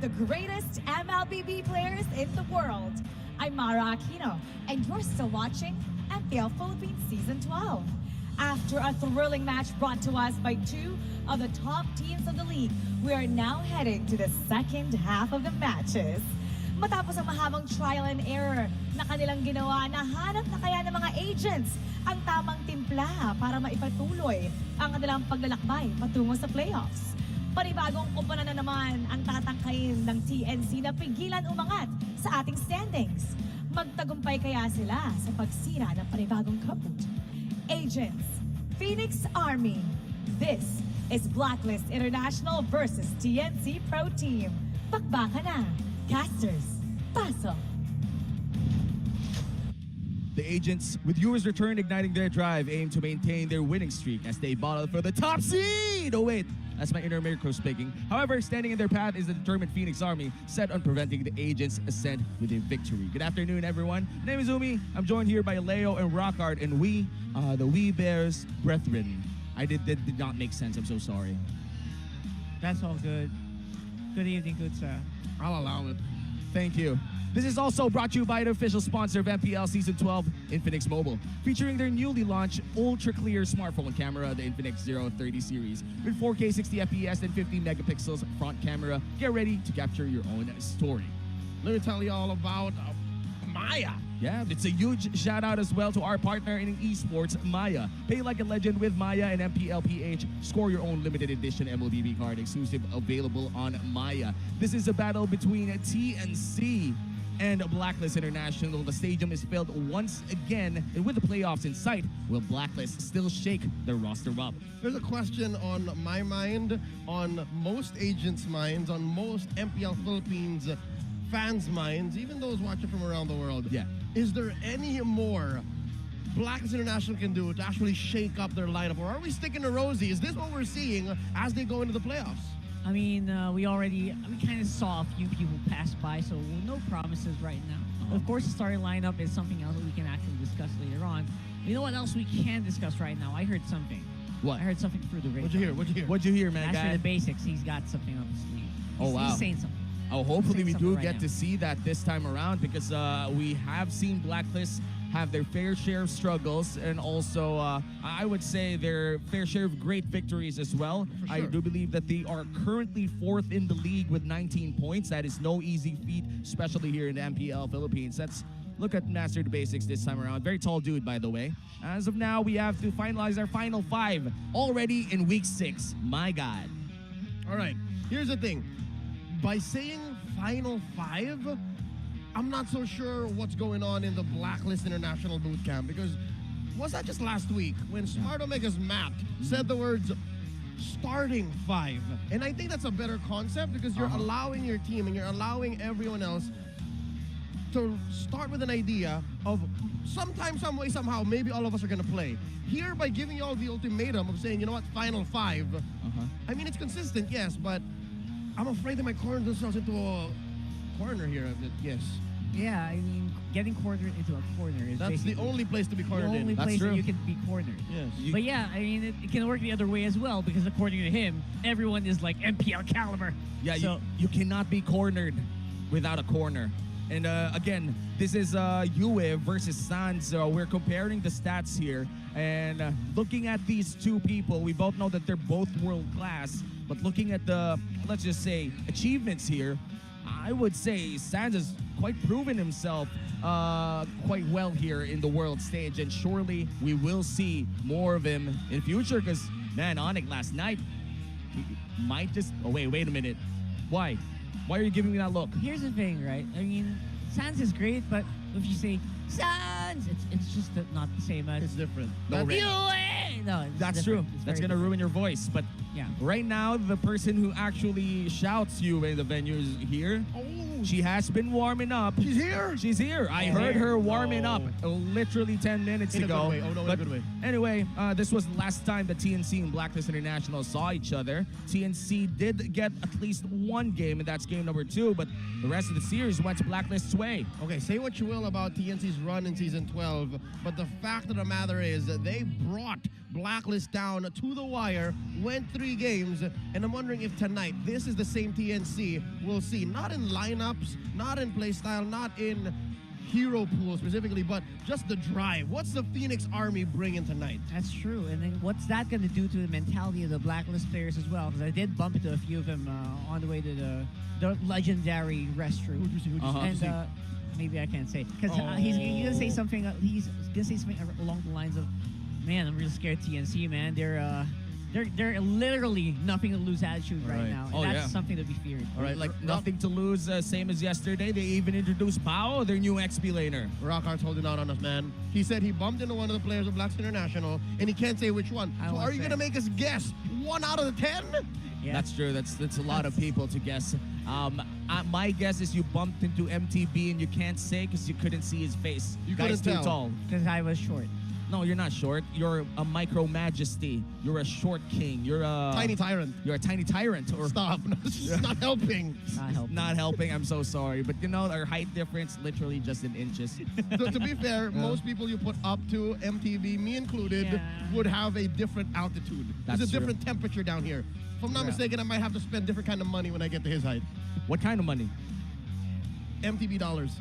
the greatest MLBB players in the world. I'm Mara Aquino, and you're still watching MPL Philippines Season 12. After a thrilling match brought to us by two of the top teams of the league, we are now heading to the second half of the matches. Matapos ang mahabang trial and error na kanilang ginawa, nahanap na kaya ng mga agents ang tamang timpla para maipatuloy ang kanilang paglalakbay patungo sa playoffs. Panibagong kumpana na naman ang tatangkayin ng TNC na pigilan umangat sa ating standings. Magtagumpay kaya sila sa pagsira ng panibagong code? Agents, Phoenix Army. This is Blacklist International versus TNC Pro Team. Bakbaka na. Casters, pasok. The Agents, with viewers return igniting their drive, aim to maintain their winning streak as they battle for the top seed. Oh wait, that's my inner miracle speaking. However, standing in their path is the determined Phoenix Army, set on preventing the Agents' ascent with a victory. Good afternoon, everyone. My name is Umi. I'm joined here by Leo and Rockard, and we are the We Bears brethren. I did not make sense. I'm so sorry. That's all good. Good evening, good sir. I'll allow it. Thank you. This is also brought to you by the official sponsor of MPL Season 12, Infinix Mobile, featuring their newly launched ultra-clear smartphone camera, the Infinix 030 series, with 4K 60 FPS and 50 megapixels front camera. Get ready to capture your own story. Let me tell you all about Maya. Yeah, it's a huge shout out as well to our partner in esports, Maya. Pay like a legend with Maya and MPL PH. Score your own limited edition MLBB card exclusive available on Maya. This is a battle between TNC and Blacklist International. The stadium is filled once again, and with the playoffs in sight, will Blacklist still shake their roster up? There's a question on my mind, on most agents' minds, on most MPL Philippines fans' minds, even those watching from around the world. Yeah. Is there any more Blacklist International can do to actually shake up their lineup? Or are we sticking to Rosie? Is this what we're seeing as they go into the playoffs? I mean, we kind of saw a few people pass by, so no promises right now. Of course, the starting lineup is something else that we can actually discuss later on. You know what else we can discuss right now? I heard something. What? I heard something through the radio. What'd you hear? What'd you hear? What'd you hear, man? As guy? for the basics, he's got something up his sleeve. Oh, wow. He's saying something. Oh, hopefully we do right get now. to see that this time around, because we have seen Blacklist have their fair share of struggles, and also I would say their fair share of great victories as well. For sure. I do believe that they are currently 4th in the league with 19 points. That is no easy feat, especially here in the MPL Philippines. Let's look at Master the Basics this time around. Very tall dude, by the way. As of now, we have to finalize our final 5 already in week 6. My God. All right, here's the thing. By saying Final 5, I'm not so sure what's going on in the Blacklist International Bootcamp, because was that just last week when Smart Omega's Matt said the words starting 5? And I think that's a better concept, because you're allowing your team and you're allowing everyone else to start with an idea of sometime, some way, somehow, maybe all of us are going to play. Here, by giving you all the ultimatum of saying, you know what, Final 5, I mean, it's consistent, yes, but I'm afraid they might corner themselves into a corner here. Yes. Yeah, I mean, getting cornered into a corner is That's the basically only place to be the cornered only in. That's place true. that you can be cornered. Yes. But yeah, I mean, it can work the other way as well, because according to him, everyone is like MPL caliber. Yeah, so, you cannot be cornered without a corner. And again, this is Yue versus Sans. We're comparing the stats here. And looking at these two people, we both know that they're both world class. But looking at the, let's just say, achievements here, I would say Sans has quite proven himself quite well here in the world stage. And surely we will see more of him in future, because, man, ONIC last night, he might just... Oh, wait a minute. Why? Why are you giving me that look? here's the thing, right? I mean, Sans is great, but if you say Sans, it's just not the same as It's different. No, Ray. No, it's That's different. true. It's That's very gonna ruin your voice. But Yeah. right now, the person who actually shouts you in the venue is here. Oh, She has been warming up. she's here. She's here. I Oh. heard her warming No. up literally 10 minutes In a ago. good way. Oh, no, in a But good way. Anyway, this was the last time that TNC and Blacklist International saw each other. TNC did get at least one game, and that's game number 2. But the rest of the series went to Blacklist's way. Okay, say what you will about TNC's run in Season 12, but the fact of the matter is that they brought Blacklist down to the wire went 3 games, and I'm wondering if tonight this is the same TNC we'll see. Not in lineups, not in playstyle, not in hero pool specifically, but just the drive. What's the Phoenix Army bringing tonight? That's true. And then what's that going to do to the mentality of the Blacklist players as well? Because I did bump into a few of them on the way to the legendary RESTREAM. And maybe I can't say, because he's gonna say something. He's gonna say something along the lines of, "Man, I'm really scared of TNC, man. They're literally nothing to lose attitude right now, and that's something to be feared." All right, like nothing to lose, same as yesterday. They even introduced Pao, their new XP laner. Rockhart's holding out on us, man. He said he bumped into one of the players of Blacks International, and he can't say which one. So are you gonna make us guess 1 out of the 10? Yeah. That's true. That's a lot of people to guess. My guess is you bumped into MTB and you can't say because you couldn't see his face. You Guy's couldn't too tell. tall. Because I was short. No, you're not short. You're a micro majesty. You're a short king. You're a Tiny tyrant. You're a tiny tyrant. Or Stop. It's not helping. Not helping. not helping. I'm so sorry, but you know our height difference literally just in inches. To be fair, most people you put up to MTV, me included, would have a different altitude. That's There's a true. different temperature down here. If I'm not mistaken, I might have to spend different kind of money when I get to his height. What kind of money? MTV dollars.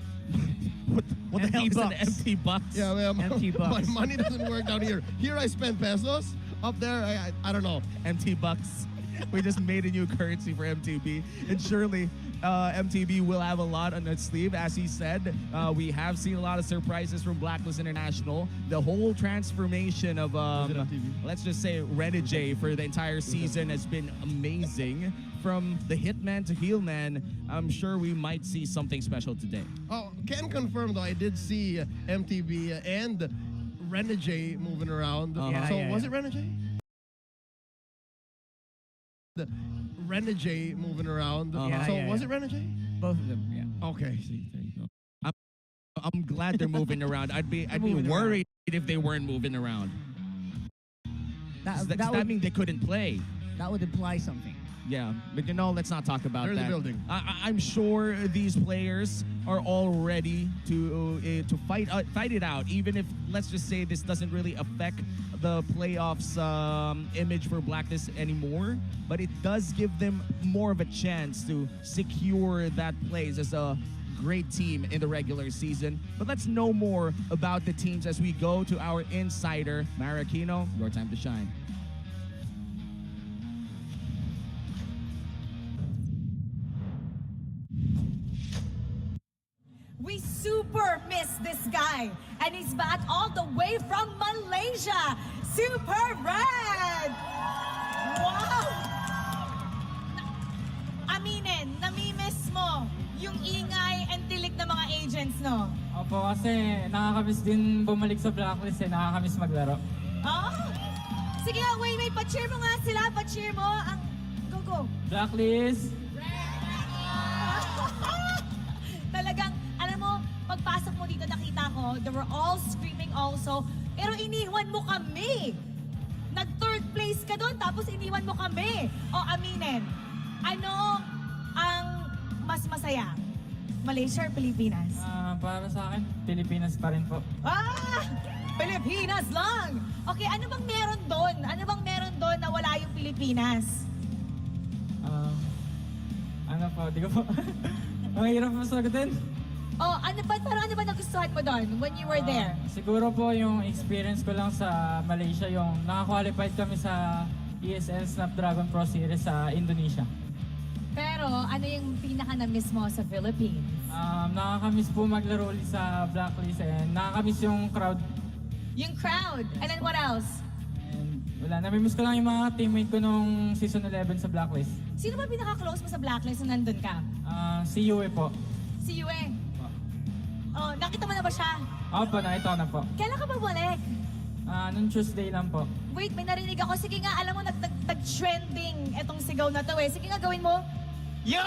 What the hell is an bucks. empty bucks? Yeah, man. Empty bucks. My money doesn't work down here. Here I spend pesos. Up there, I don't know. MT bucks. We just made a new currency for MTB, and surely MTB will have a lot on its sleeve. As he said, we have seen a lot of surprises from Blacklist International. The whole transformation of, let's just say, Renegade for the entire season has been amazing. From the Hitman to Heelman, I'm sure we might see something special today. Oh, can confirm though, I did see MTV and Renegade moving around. Was it Renegade? Renegade moving around. Was it Renegade? Both of them, yeah. Okay. See, there you go. I'm glad they're moving around. I'd be worried if they weren't moving around. That means they couldn't play. That would imply something. Yeah, but you know, let's not talk about They're in that. the building. I'm sure these players are all ready to fight it out, even if, let's just say, this doesn't really affect the playoffs image for Blacklist anymore, but it does give them more of a chance to secure that place as a great team in the regular season. But let's know more about the teams as we go to our insider, Maracino. Your time to shine. We super miss this guy, and he's back all the way from Malaysia. Super Red! Wow! Aminin, namimiss mo yung ingay and tilik ng mga agents, no? Opo, kasi nakakamiss din bumalik sa Blacklist nakakamiss maglaro. Oh? Sige nga, wait, pa-cheer mo nga sila, pa-cheer mo. Go. Blacklist! Talagang, alam mo, pagpasok mo dito nakita ko, they were all screaming also, pero iniwan mo kami. Nag-third place ka doon, tapos iniwan mo kami. O aminin, ano ang mas masaya? Malaysia or Pilipinas? Para sa akin, Pilipinas pa rin po. Pilipinas lang! Okay, ano bang meron doon? Ano bang meron doon na wala yung Pilipinas? Ano po, di ko po. Ang hirap po sagutin. Ano ba nagustuhan mo doon when you were there? Siguro po yung experience ko lang sa Malaysia, yung naka-qualified kami sa ESL Snapdragon Pro Series sa Indonesia. Pero ano yung pinaka na-miss mo sa Philippines? Nakakamiss po maglaro ulit sa Blacklist and nakakamiss yung crowd. Yung crowd. And then what else? And wala, namimiss ko lang yung mga teammate ko nung season 11 sa Blacklist. Sino ba pinaka-close mo sa Blacklist nung nandun ka? Si Yue po. Si Yue. Oh, nakita mo na ba siya? Opo, nakita ko na po. Kailan ka ba balik? Nung Tuesday lang po. Wait, may narinig ako. Sige nga, alam mo, nag-trending etong sigaw na to eh. Sige nga, gawin mo. Yue!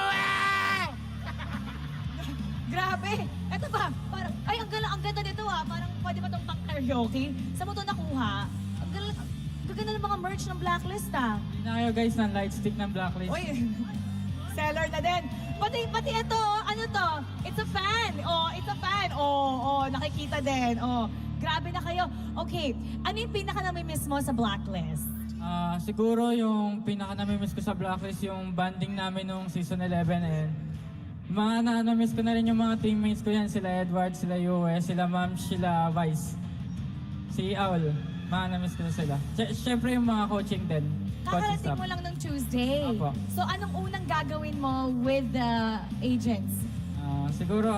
Grabe. Eto ba? Parang, ay, ang ganda nito ah. Parang pwede ba itong pang-karaoke? Saan mo ito nakuha? Ang gaganda ng mga merch ng Blacklist ah. Hindi na kayo guys ng lightstick ng Blacklist. Uy, seller na din. Pati ito, ano to? It's a fan. It's a fan. Nakikita din. Grabe na kayo. Okay, ano yung pinaka namimiss mo sa Blacklist? Siguro yung pinaka-namimiss ko sa Blacklist yung banding namin nung season 11 and mga na-miss ko na rin yung mga teammates ko yan, sila Edward, sila Yue, sila Ma'am, sila Vice, si Owl, mga na-miss ko na sila. Siyempre yung mga coaching din. Coaching Kakarating staff. mo lang ng Tuesday. Apo. So anong unang gagawin mo with the agents? Siguro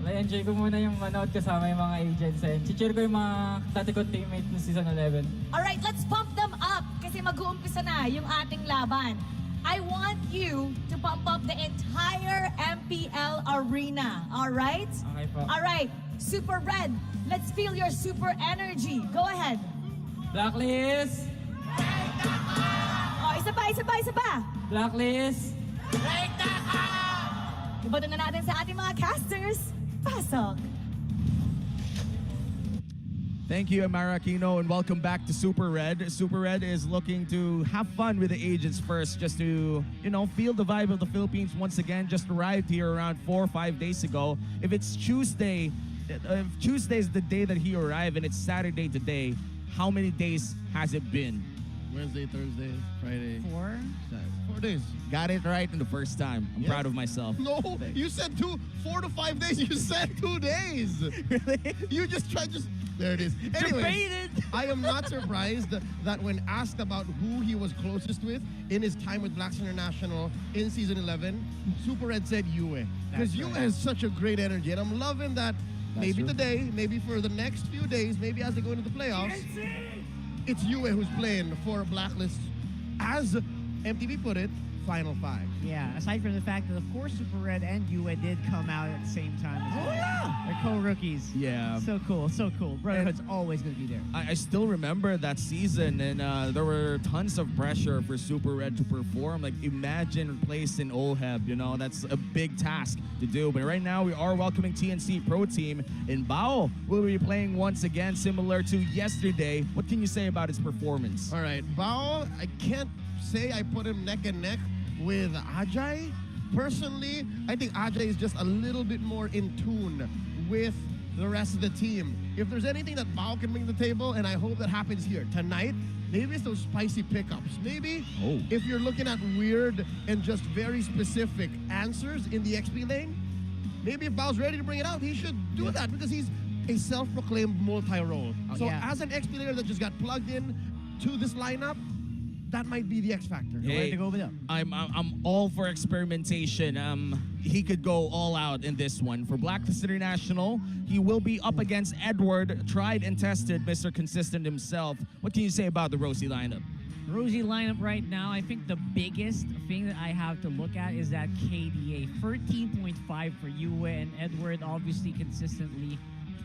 enjoy ko muna yung manood kasama yung mga agents and cheer ko yung mga dati ko teammate ng season 11. Alright, let's pump them up kasi mag-uumpisa na yung ating laban. I want you to pump up the entire MPL arena. Alright? Okay po. Alright, Super Red, let's feel your super energy. Go ahead. Blacklist! Oh, isa pa. Blacklist! Ibato na natin sa ating mga casters. Pasok. Thank you, Amara Aquino, and welcome back to Super Red. Super Red is looking to have fun with the agents first, just to, feel the vibe of the Philippines once again. Just arrived here around 4 or 5 days ago. If it's Tuesday, if Tuesday is the day that he arrived and it's Saturday today, how many days has it been? Wednesday, Thursday, Friday. 4? 4 days. Got it right in the first time. I'm proud of myself. No, you said 4 to 5 days. You said 2 days. Really? You just tried. There it is. Anyways, I am not surprised that when asked about who he was closest with in his time with Blacks International in season 11, Super Red said Yue. Because Yue has such a great energy, and I'm loving that. Maybe true. Today, maybe for the next few days, maybe as they go into the playoffs, it's Yue who's playing for Blacklist. As MTV put it, Final 5. Yeah, aside from the fact that, of course, Super Red and Yue did come out at the same time as well. yeah! They're co-rookies. Yeah. So cool, so cool. Brotherhood's always going to be there. I still remember that season, and there were tons of pressure for Super Red to perform. Like, imagine replacing OHEB, that's a big task to do. But right now, we are welcoming TNC Pro Team, and Bao will be playing once again, similar to yesterday. What can you say about his performance? All right, Bao, I can't say I put him neck and neck with Ajay. Personally, I think Ajay is just a little bit more in tune with the rest of the team. If there's anything that Bao can bring to the table, and I hope that happens here tonight, maybe it's those spicy pickups. Maybe if you're looking at weird and just very specific answers in the XP lane, maybe if Bao's ready to bring it out, he should do that because he's a self-proclaimed multi-role. So as an XP player that just got plugged in to this lineup, that might be the X factor. Hey, to go with them. I'm all for experimentation. He could go all out in this one. For Blacklist International, he will be up against Edward, tried and tested, Mr. Consistent himself. What can you say about the Rosie lineup? Rosie lineup right now, I think the biggest thing that I have to look at is that KDA. 13.5 for Yue, and Edward obviously consistently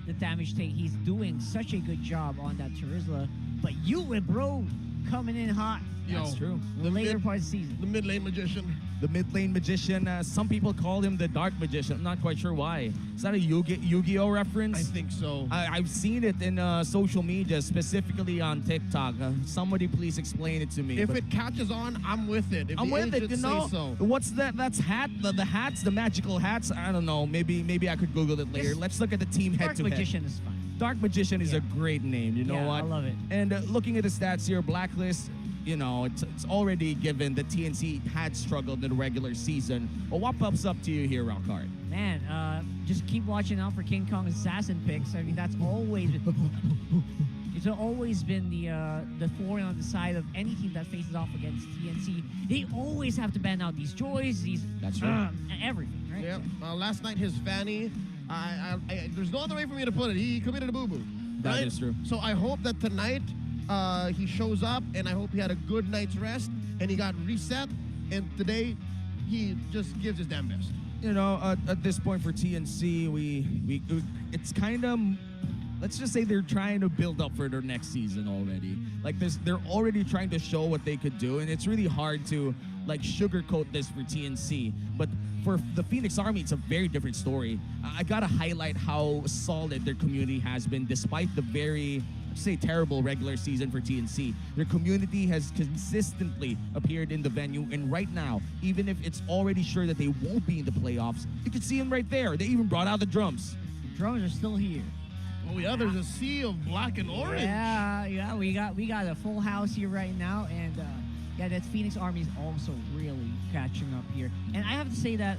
the damage take. He's doing such a good job on that Charizla. But Yue, bro, coming in hot. That's true. The later part of the season. The mid lane magician. The mid lane magician. Some people call him the dark magician. I'm not quite sure why. Is that a Yu-Gi-Oh reference? I think so. I've seen it in social media, specifically on TikTok. Somebody please explain it to me. If But it catches on, I'm with it. If I'm the with it, agents you know. say so. What's that? That's hat. The hats, the magical hats. I don't know. Maybe I could Google it later. Yes. Let's look at the team head Dark to head. Magician is fine. Dark Magician is a great name. You know Yeah, what? I love it. And looking at the stats here, Blacklist. It's already given the TNC had struggled in the regular season. But what pops up to you here, Rockhard? Man, just keep watching out for King Kong assassin picks. I mean, that's always it's always been the thorn on the side of any team that faces off against TNC. They always have to ban out these joys, these That's right. everything, right? Yep. Last night, his Fanny, there's no other way for me to put it. He committed a boo-boo. That right? is true. So I hope that tonight he shows up, and I hope he had a good night's rest, and he got reset, and today he just gives his damn best. At this point for TNC, it's kind of, let's just say they're trying to build up for their next season already. Like they're already trying to show what they could do, and it's really hard to like sugarcoat this for TNC. But for the Phoenix Army, it's a very different story. I gotta highlight how solid their community has been, despite the very, say, terrible regular season for TNC. Their community has consistently appeared in the venue, and right now, even if it's already sure that they won't be in the playoffs, you can see them right there. They even brought out the drums. The drums are still here. Oh yeah, there's a sea of black and orange. Yeah, we got a full house here right now, and yeah, that Phoenix Army is also really catching up here. And I have to say that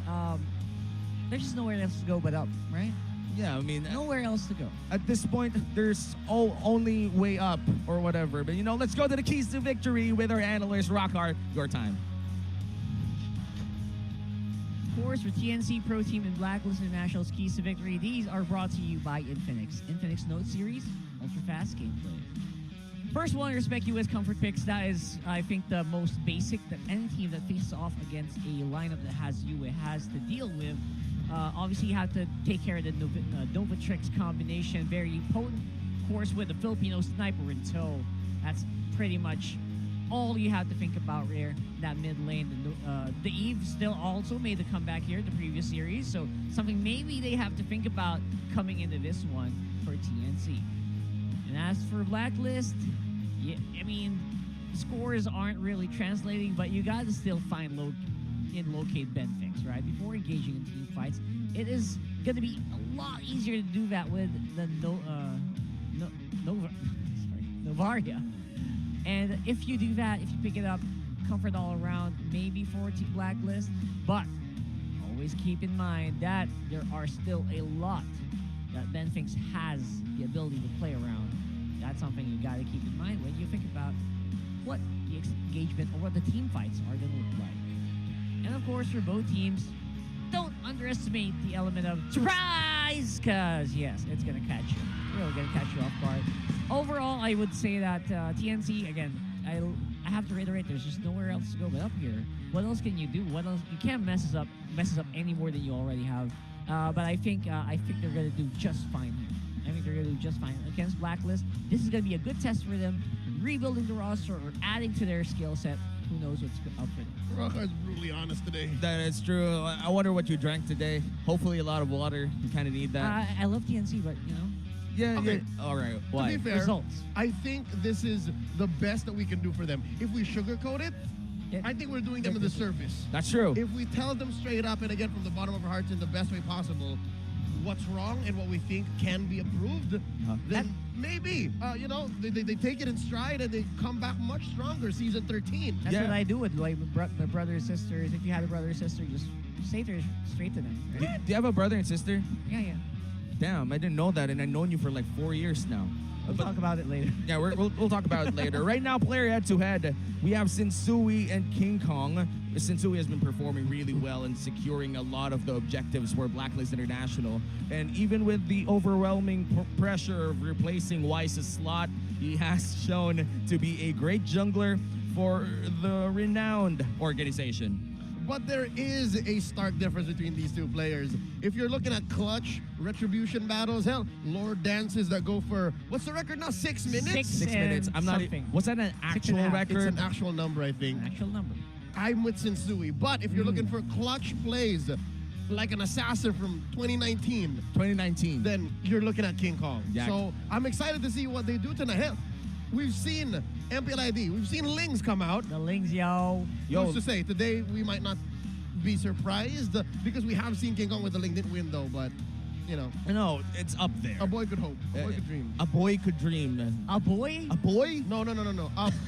there's just nowhere else to go but up, right? Yeah, I mean, Nowhere else to go. at this point, there's only way up or whatever. But, let's go to the keys to victory with our analyst, Rockhart. Your time. Of course, for TNC Pro Team and Blacklist International's keys to victory, these are brought to you by Infinix. Infinix Note Series, ultra-fast gameplay. First one, respect you as comfort picks. That is, I think, the most basic that any team that faces off against a lineup that has Yue has to deal with. Obviously, you have to take care of the Novatrix combination. Very potent, of course, with the Filipino sniper in tow. That's pretty much all you have to think about here. That mid lane. The Eve still also made the comeback here in the previous series. So something maybe they have to think about coming into this one for TNC. And as for Blacklist, yeah, I mean, scores aren't really translating, but you got to still find locate Benfix, right? Before engaging in team fights, it is going to be a lot easier to do that with the Novaria. And if you do that, if you pick it up, comfort all around, maybe for Team Blacklist, but always keep in mind that there are still a lot that Benfix has the ability to play around. That's something you got to keep in mind when you think about what the engagement or what the team fights are going to look like. And of course, for both teams, don't underestimate the element of surprise, because yes, it's going to catch you. Really going to catch you off guard. Overall, I would say that TNC, again, I have to reiterate, there's just nowhere else to go but up here. What else can you do? What else? You can't mess up any more than you already have. But I think they're going to do just fine here. I think they're going to do just fine against Blacklist. This is going to be a good test for them, rebuilding the roster or adding to their skill set. Who knows what's up for them. Rockar's brutally honest today. That is true. I wonder what you drank today. Hopefully a lot of water. You kind of need that. I love TNC, but Yeah, Okay. yeah. All right. To Why? be fair, Results. I think this is the best that we can do for them. If we sugarcoat it, Yeah. I think we're doing them in the surface. That's true. If we tell them straight up and again from the bottom of our hearts in the best way possible what's wrong and what we think can be improved, then maybe, they take it in stride and they come back much stronger season 13. That's Yeah. what I do with like my brothers, sisters. If you had a brother or sister, just say it straight to them. Do Right? you have a brother and sister? Yeah. Damn, I didn't know that, and I've known you for like 4 years now. We'll talk about it later. Yeah, we'll talk about it later. Right now, player head-to-head, we have Sensui and King Kong. Sensui has been performing really well and securing a lot of the objectives for Blacklist International. And even with the overwhelming pressure of replacing Wise's slot, he has shown to be a great jungler for the renowned organization. But there is a stark difference between these two players. If you're looking at clutch, retribution battles, hell, lore dances that go for, what's the record now, 6 minutes? 6 minutes. I'm not. something. Was that an 6.5. actual It's record? an actual number, I think. Actual number. I'm with Sensui. But if you're looking for clutch plays, like an assassin from 2019, 2019. then you're looking at King Kong. Yeah. So I'm excited to see what they do tonight. Hell, we've seen MPLID, we've seen Lings come out. The Lings, yo. Who's to say, today we might not be surprised because we have seen King Kong with the Ling, didn't win though, but No, it's up there. a boy could hope, a boy could dream. A boy could dream. A boy? A boy? No.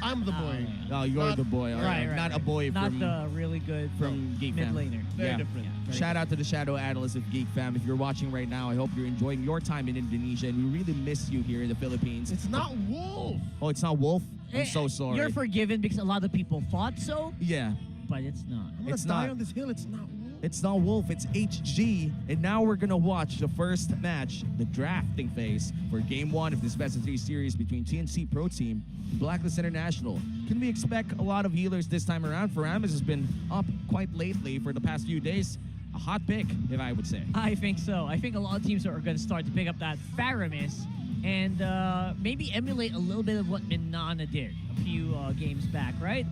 I'm the boy. Oh, you're Not- the boy. All right. Not a boy Not from the really good from Geek mid Fam. laner. Very different. Yeah. Shout out to the Shadow Analyst of Geek Fam. If you're watching right now, I hope you're enjoying your time in Indonesia, and we really miss you here in the Philippines. It's not Wolf. Oh, it's not Wolf? I'm Eh, so sorry. You're forgiven because a lot of people thought so, Yeah. but it's not. I'm gonna It's die not. on this hill. It's not Wolf. It's not Wolf, it's HG. And now we're going to watch the first match, the drafting phase for Game 1 of this Best of 3 series between TNC Pro Team and Blacklist International. Can we expect a lot of healers this time around? Faramis has been up quite lately for the past few days. A hot pick, if I would say. I think so. I think a lot of teams are going to start to pick up that Faramis and maybe emulate a little bit of what MNNE did a few games back, right?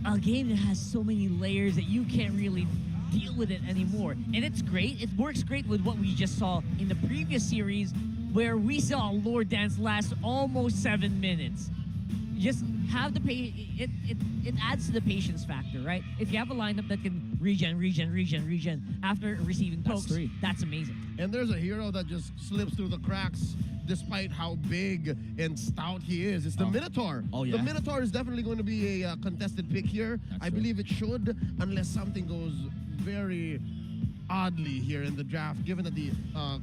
A game that has so many layers that you can't really deal with it anymore. And it's great. It works great with what we just saw in the previous series where we saw Lord Dance last almost 7 minutes. Just have the it adds to the patience factor, right? If you have a lineup that can regen after receiving pokes, three. that's amazing. And there's a hero that just slips through the cracks despite how big and stout he is. It's the Minotaur. Oh, yeah. The Minotaur is definitely going to be a contested pick here. That's I true. believe it should, unless something goes very oddly here in the draft, given that the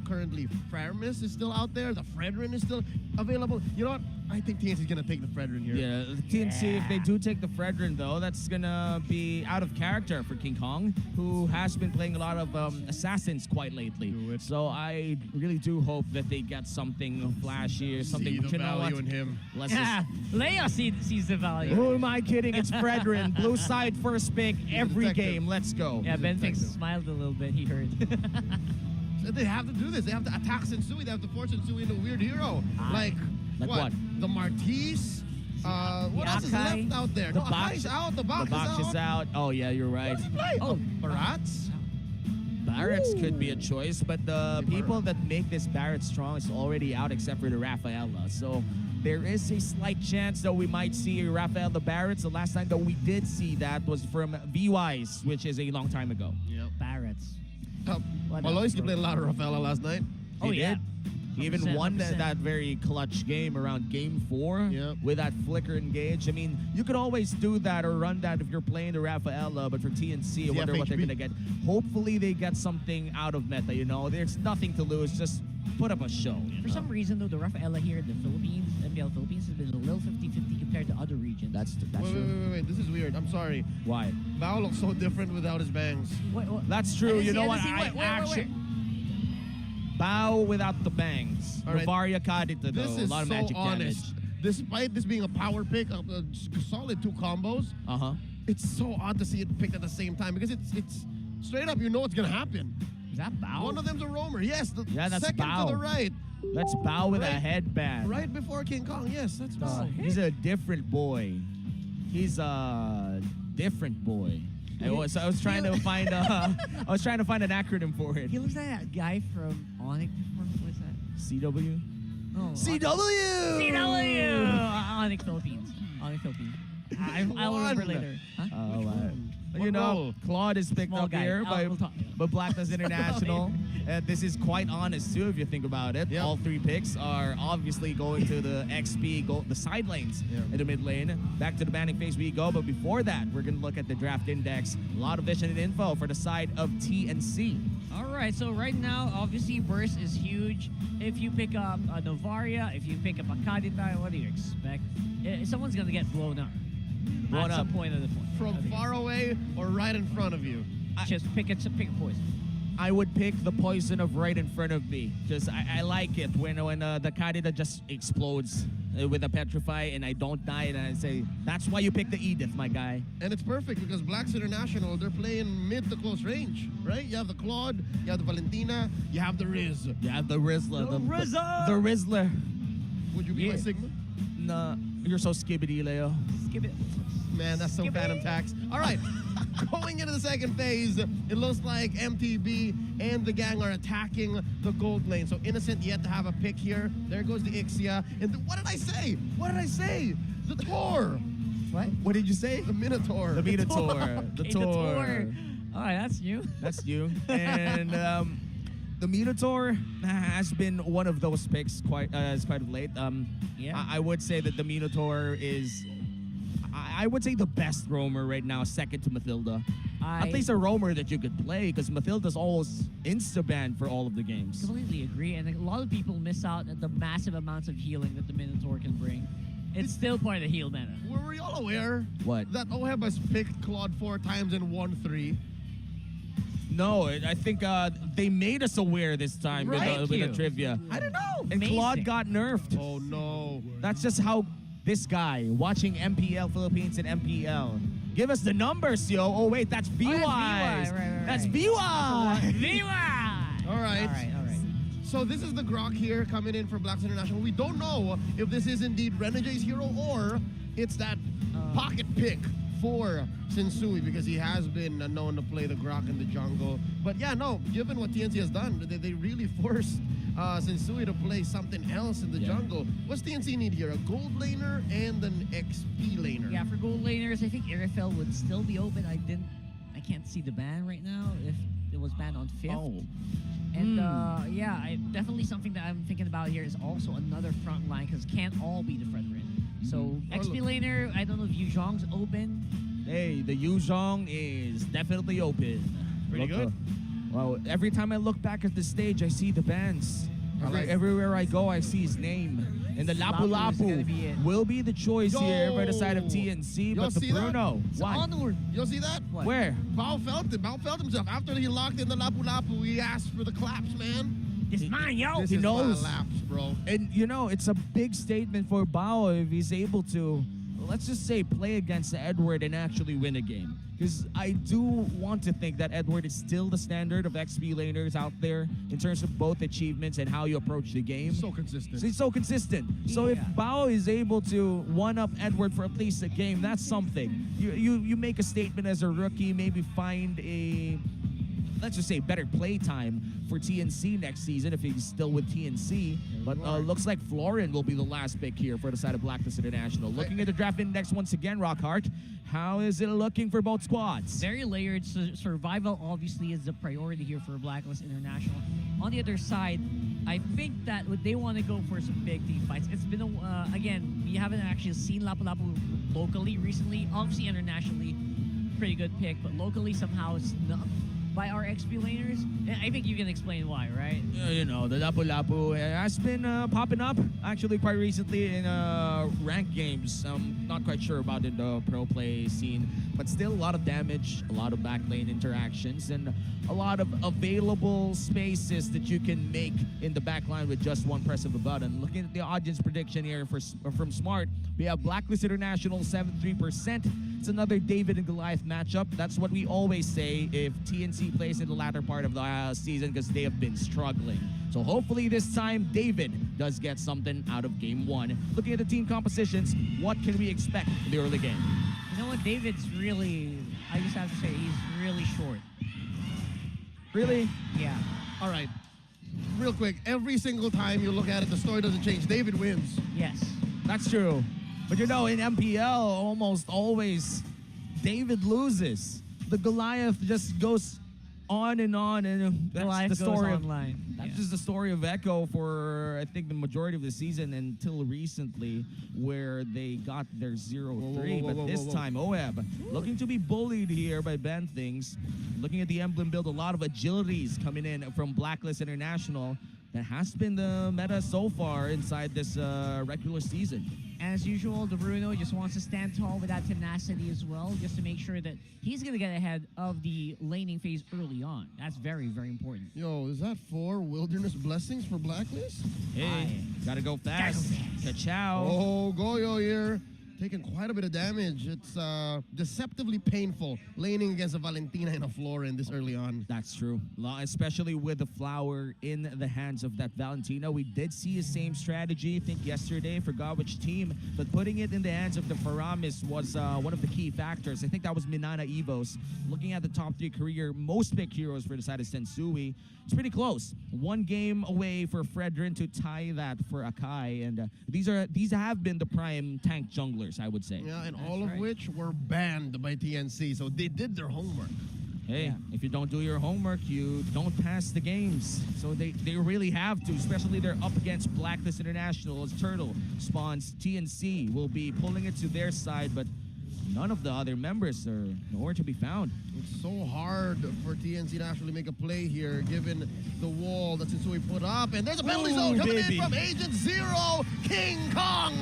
currently Fermis is still out there, the Fredrin is still available. You know what? I think TNC is going to take the Fredrin here. Yeah, TNC, if they do take the Fredrin, though, that's going to be out of character for King Kong, who has been playing a lot of assassins quite lately. Do it. So I really do hope that they get something flashy, something, See the you know value what? in him. Let's Yeah, Leia sees the value. Who am I kidding? It's Fredrin. Blue side first pick every detective. game. Let's go. Yeah, Ben Fink detective. smiled a little bit. He heard. So they have to do this. They have to attack Sensui. They have to force Sensui into a weird hero. Like what? The Martise. What else is Akai. left out there? The No, box- Akai's out. The The box, box is out. Oh, yeah, you're right. What does he play? Oh, Barats? Barrett's could be a choice, but the Hey, people that make this Barrett strong is already out except for the Rafaela. So there is a slight chance that we might see Rafael the Barretts. The last time that we did see that was from VYs, which is a long time ago. Yep. Barrett's. What Maloyski else? played a lot of Rafaela last night. Oh, He yeah. did. He even 100%, won 100%. that very clutch game around game 4 Yep. with that flicker engage. I mean, you could always do that or run that if you're playing the Rafaela, but for TNC, I wonder what they're FHB. going to get. Hopefully they get something out of meta, you know? There's nothing to lose. Just put up a show. you For know? some reason, though, the Rafaela here in the Philippines, MPL Philippines, has been a little 50-50 compared to other regions. That's Wait, true. wait. This is weird. I'm sorry. Why? Bao looks so different without his bangs. What? That's true. I You know see, what? I see. I Wait. actually bow without the bangs. All right. Novaria Kadita, This though. A is lot of so magic honest. damage. Despite this being a power pick, a solid 2 combos, Uh-huh. it's so odd to see it picked at the same time because it's straight up, you know what's going to happen. Is that Bao? One of them's a roamer. Yes, the Yeah, that's second Bao. to the right. Let's bow with a Right- headband. Right before King Kong. Yes, that's Bao. He's a different boy. He's a different boy. I was trying to find an acronym for it. He looks like that guy from ONIC. What's that? CW. Oh, CW. CW! ONIC Philippines. ONIC Philippines. I'll remember One. later. Huh? Oh, wow. What You know, role? Claude is picked Small up guy. here by We'll talk. Blackness International. This is quite honest too, if you think about it. Yep. All 3 picks are obviously going to the XP, the side lanes Yep. in the mid lane. Back to the banning phase we go, but before that, we're gonna look at the draft index. A lot of vision and info for the side of TNC. All right, so right now, obviously, Burst is huge. If you pick up a Novaria, if you pick up a Kadita, what do you expect? Someone's going to get blown up. Blown at some up. point of the point. From far away or right in front of you. Just pick a poison. I would pick the poison of right in front of me because I like it when the Kadita just explodes with a petrify and I don't die, and I say that's why you pick the Edith, my guy. And it's perfect because Blacks International, they're playing mid to close range, right? You have the Claude, you have the Valentina, you have the Riz. You have the Rizzler. The Rizzo! The Rizzler. Would you be my Yeah. Sigma? Nah, you're so skibbity, Leo. Skip it. Man, that's so Skip Phantom it. Tax. All right, going into the second phase, it looks like MTB and the gang are attacking the gold lane. So Innocent yet to have a pick here. There goes the Ixia. And what did I say? What did I say? The Tor. What did you say? The Minotaur. The Minotaur. The Okay, Tor. All right, that's new. That's you. And the Minotaur has been one of those picks quite of late. Yeah. I would say that the Minotaur is, I would say, the best roamer right now, second to Mathilda. At least a roamer that you could play, because Mathilda's almost insta-banned for all of the games. Completely agree, and a lot of people miss out at the massive amounts of healing that the Minotaur can bring. It's still part of the heal meta. Were y'all aware What? that Oheb has picked Claude 4 times and won 3? No, I think they made us aware this time with Thank the you. trivia. I don't know. And Amazing. Claude got nerfed. Oh no. That's just how this guy watching MPL Philippines and MPL. Give us the numbers, yo. Oh wait, that's VY. Right. That's VY. Viva! All right. All right. So this is the Grok here coming in for Blacks International. We don't know if this is indeed Renege's hero or it's that pocket pick for Sensui, because he has been known to play the Grok in the jungle. But yeah, no, given what TNC has done, they really forced Sensui to play something else in the jungle. What's TNC need here? A gold laner and an XP laner. Yeah, for gold laners, I think Arifel would still be open. I can't see the ban right now if it was banned on 5th. Oh. And yeah, definitely something that I'm thinking about here is also another front line because can't all be the Fredrin. So XP laner, I don't know if Yu Zhong's open. Hey, the Yuzhong is definitely open. Pretty good. Well, every time I look back at the stage, I see the bands. Everywhere I go, I see his name. And the Lapu Lapu is gonna be it. Lapu will be the choice here by the side of TNC, Yo, but the see that? Bruno. It's Why? Onward. You see that? What? Where? Bao felt it. Bao felt himself. After he locked in the Lapu Lapu, he asked for the claps, man. It's mine, yo. This He is knows. my laps, bro. And you know, it's a big statement for Bao if he's able to, let's just say, play against Edward and actually win a game. Because I do want to think that Edward is still the standard of XP laners out there in terms of both achievements and how you approach the game. So consistent. So he's so consistent. So if Yeah. Bao is able to one-up Edward for at least a game, that's something. You make a statement as a rookie, maybe find a, let's just say, better play time for TNC next season if he's still with TNC. But looks like Florin will be the last pick here for the side of Blacklist International. Looking at the draft index once again, Rockhart, how is it looking for both squads? Very layered. Survival obviously is the priority here for Blacklist International. On the other side, I think that what they want to go for some big team fights. It's been again, we haven't actually seen Lapu Lapu locally recently. Obviously internationally, pretty good pick, but locally somehow it's not by our XP laners. And I think you can explain why, right? You know, the Lapu Lapu has been popping up actually quite recently in ranked games. I'm not quite sure about in the pro play scene, but still a lot of damage, a lot of backline interactions, and a lot of available spaces that you can make in the backline with just one press of a button. Looking at the audience prediction here from Smart, we have Blacklist International 73%. It's another David and Goliath matchup. That's what we always say if TNC plays in the latter part of the season because they have been struggling. So hopefully this time David does get something out of game 1. Looking at the team compositions, what can we expect in the early game? You know what? David's really, I just have to say, he's really short. Really? Yeah. All right. Real quick, every single time you look at it, the story doesn't change. David wins. Yes. That's true. But you know, in MPL, almost always David loses. The Goliath just goes on, and that's Goliath the story goes online. That's Yeah. just the story of Echo for, I think, the majority of the season until recently, where they got their 0-3. But this time, OEB looking to be bullied here by Ben Things. Looking at the emblem build, a lot of agilities coming in from Blacklist International. That has been the meta so far inside this regular season. As usual, the Bruno just wants to stand tall with that tenacity as well, just to make sure that he's going to get ahead of the laning phase early on. That's very, very important. Yo, is that 4 wilderness blessings for Blacklist? Hey, Aye. gotta go fast. Ka-chow. Oh, Goyo here. Taking quite a bit of damage. It's deceptively painful laning against a Valentina and a Florin this early on. That's true. Especially with the flower in the hands of that Valentina. We did see the same strategy, I think, yesterday. Forgot which team. But putting it in the hands of the Faramis was one of the key factors. I think that was Minana Evos. Looking at the top 3 career most pick heroes for the side of Sensui, it's pretty close. 1 game away for Fredrin to tie that for Akai. And these have been the prime tank junglers, I would say. Yeah, and all of which were banned by TNC, so they did their homework. Hey, if you don't do your homework, you don't pass the games. So they really have to, especially they're up against Blacklist International as Turtle spawns. TNC will be pulling it to their side, but none of the other members are nowhere to be found. It's so hard for TNC to actually make a play here, given the wall that Sensui put up. And there's a penalty zone coming baby. in from Agent Zero. King Kong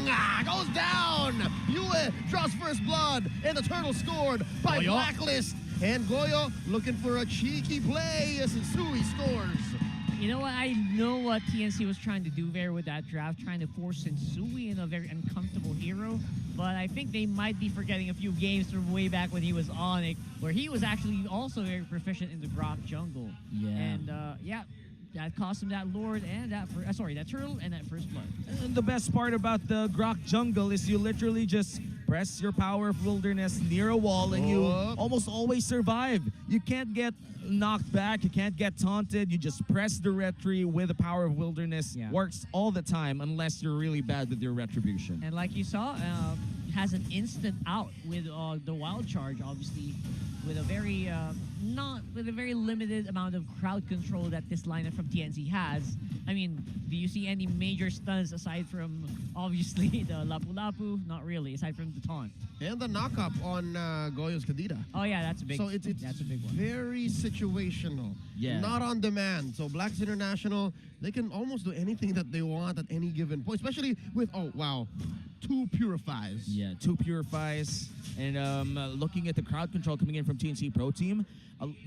goes down. Yue draws first blood, and the turtle scored by Goyo. Blacklist. And Goyo looking for a cheeky play as Sensui scores. You know what? I know what TNC was trying to do there with that draft, trying to force Sensui in a very uncomfortable hero. But I think they might be forgetting a few games from way back when he was ONIC, where he was actually also very proficient in the Grok jungle. Yeah. And yeah, that cost him that Lord and that that turtle and that first blood. And the best part about the Grok jungle is you literally just press your Power of Wilderness near a wall and you Oh. almost always survive. You can't get knocked back, you can't get taunted, you just press the retry with the Power of Wilderness. Yeah. Works all the time unless you're really bad with your retribution. And like you saw, has an instant out with the wild charge, obviously, with a very not with a very limited amount of crowd control that this lineup from TNC has. I mean, do you see any major stuns aside from obviously the Lapu Lapu? Not really, aside from the taunt. And the knock-up on Goyo's Kadira. Oh yeah, that's a big. So it's that's a big one. very situational. Yeah. Not on demand. So Blacks International, they can almost do anything that they want at any given point, especially with, oh, wow, 2 Purifies. Yeah, 2 Purifies. And looking at the crowd control coming in from TNC Pro Team,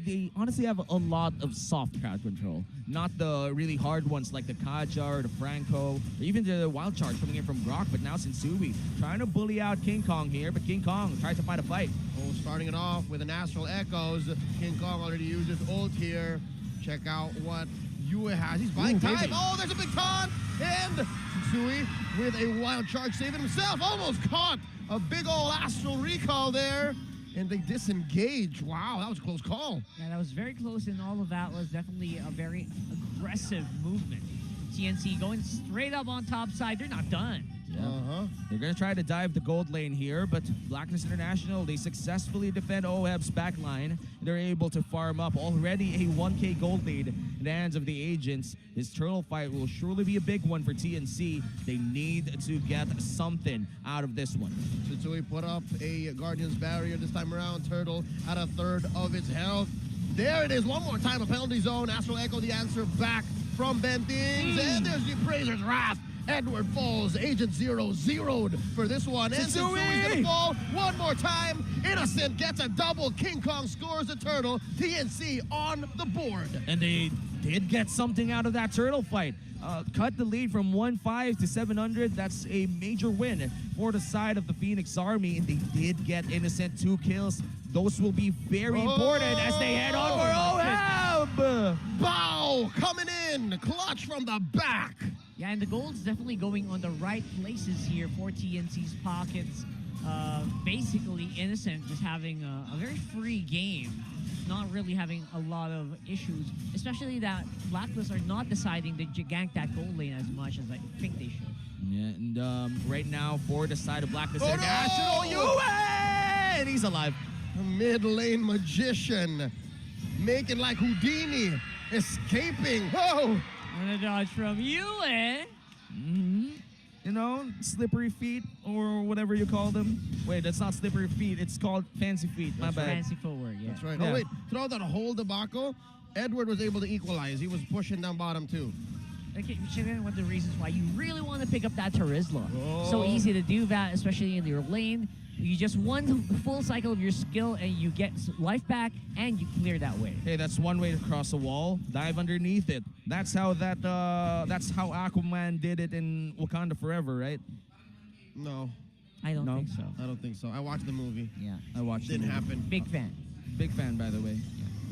they honestly have a lot of soft crowd control. Not the really hard ones like the Kaja or the Franco, or even the Wild Charge coming in from Grok, but now Sensui trying to bully out King Kong here, but King Kong tries to find a fight. Oh, starting it off with an Astral Echoes. King Kong already used his ult here. Check out what Yue has. He's buying time. baby. Oh, there's a big taunt. And Sui with a Wild Charge saving himself. Almost caught a big old Astral Recall there. And they disengage. Wow, that was a close call. Yeah, that was very close, and all of that was definitely a very aggressive movement. TNC going straight up on top side. They're not done. Uh-huh. They're going to try to dive the gold lane here, but Blacklist International, they successfully defend OHEB's backline. They're able to farm up already a 1K gold lead in the hands of the agents. This turtle fight will surely be a big one for TNC. They need to get something out of this one. Sensui put up a Guardian's Barrier this time around. Turtle at a third of its health. There it is, one more time, a penalty zone. Astral Echo the answer back from Ben Things. And there's the Appraiser's Wrath. Edward falls. Agent Zero zeroed for this one. And Sensui! Sensui's gonna fall one more time. Innocent gets a double. King Kong scores a turtle. TNC on the board. And they did get something out of that turtle fight. Cut the lead from 1-5 to 700. That's a major win for the side of the Phoenix Army. And they did get Innocent 2 kills. Those will be very important as they head on for OHEB. Bow coming in. Clutch from the back. Yeah, and the gold's definitely going on the right places here for TNC's pockets. Basically, Innocent is having a very free game, not really having a lot of issues, especially that Blacklist are not deciding to gank that gold lane as much as I think they should. Yeah, and right now for the side of Blacklist Oh, International, no! and he's alive. A mid-lane magician. Making like Houdini. Escaping. Whoa! And a dodge from you, eh? You know, slippery feet or whatever you call them. Wait, that's not slippery feet. It's called fancy feet. My bad. Fancy footwork, yeah. That's right. Yeah. Oh, wait. Throughout that whole debacle, Edward was able to equalize. He was pushing down bottom, too. Okay, check out one of the reasons why you really want to pick up that Terizla. Oh. So easy to do that, especially in your lane. You just one full cycle of your skill and you get life back and you clear that way. Hey, that's one way to cross a wall. Dive underneath it. That's how that's how Aquaman did it in Wakanda Forever, right? No, I don't No. think so. I don't think so. I watched the movie. Yeah. I watched it. Didn't happen. Big fan. Big fan, by the way.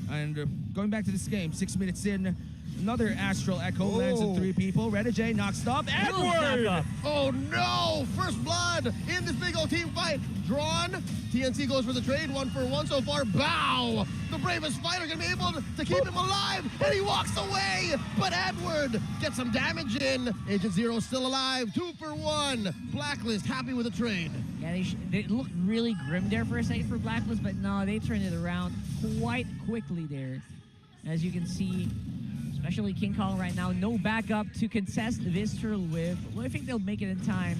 And going back to this game, 6 minutes in, another Astral Echo lands in 3 people. Reda J knocks up. Edward! Oh no! First blood in this big old team fight. Drawn. TNC goes for the trade. 1-for-1 so far. Bow! The bravest fighter gonna be able to keep him alive, and he walks away. But Edward gets some damage in. Agent Zero still alive. 2-for-1. Blacklist happy with the trade. Yeah, they looked really grim there for a second for Blacklist, but no, they turned it around quite quickly there. As you can see, especially King Kong right now, no backup to contest this turtle with. Well, I think they'll make it in time.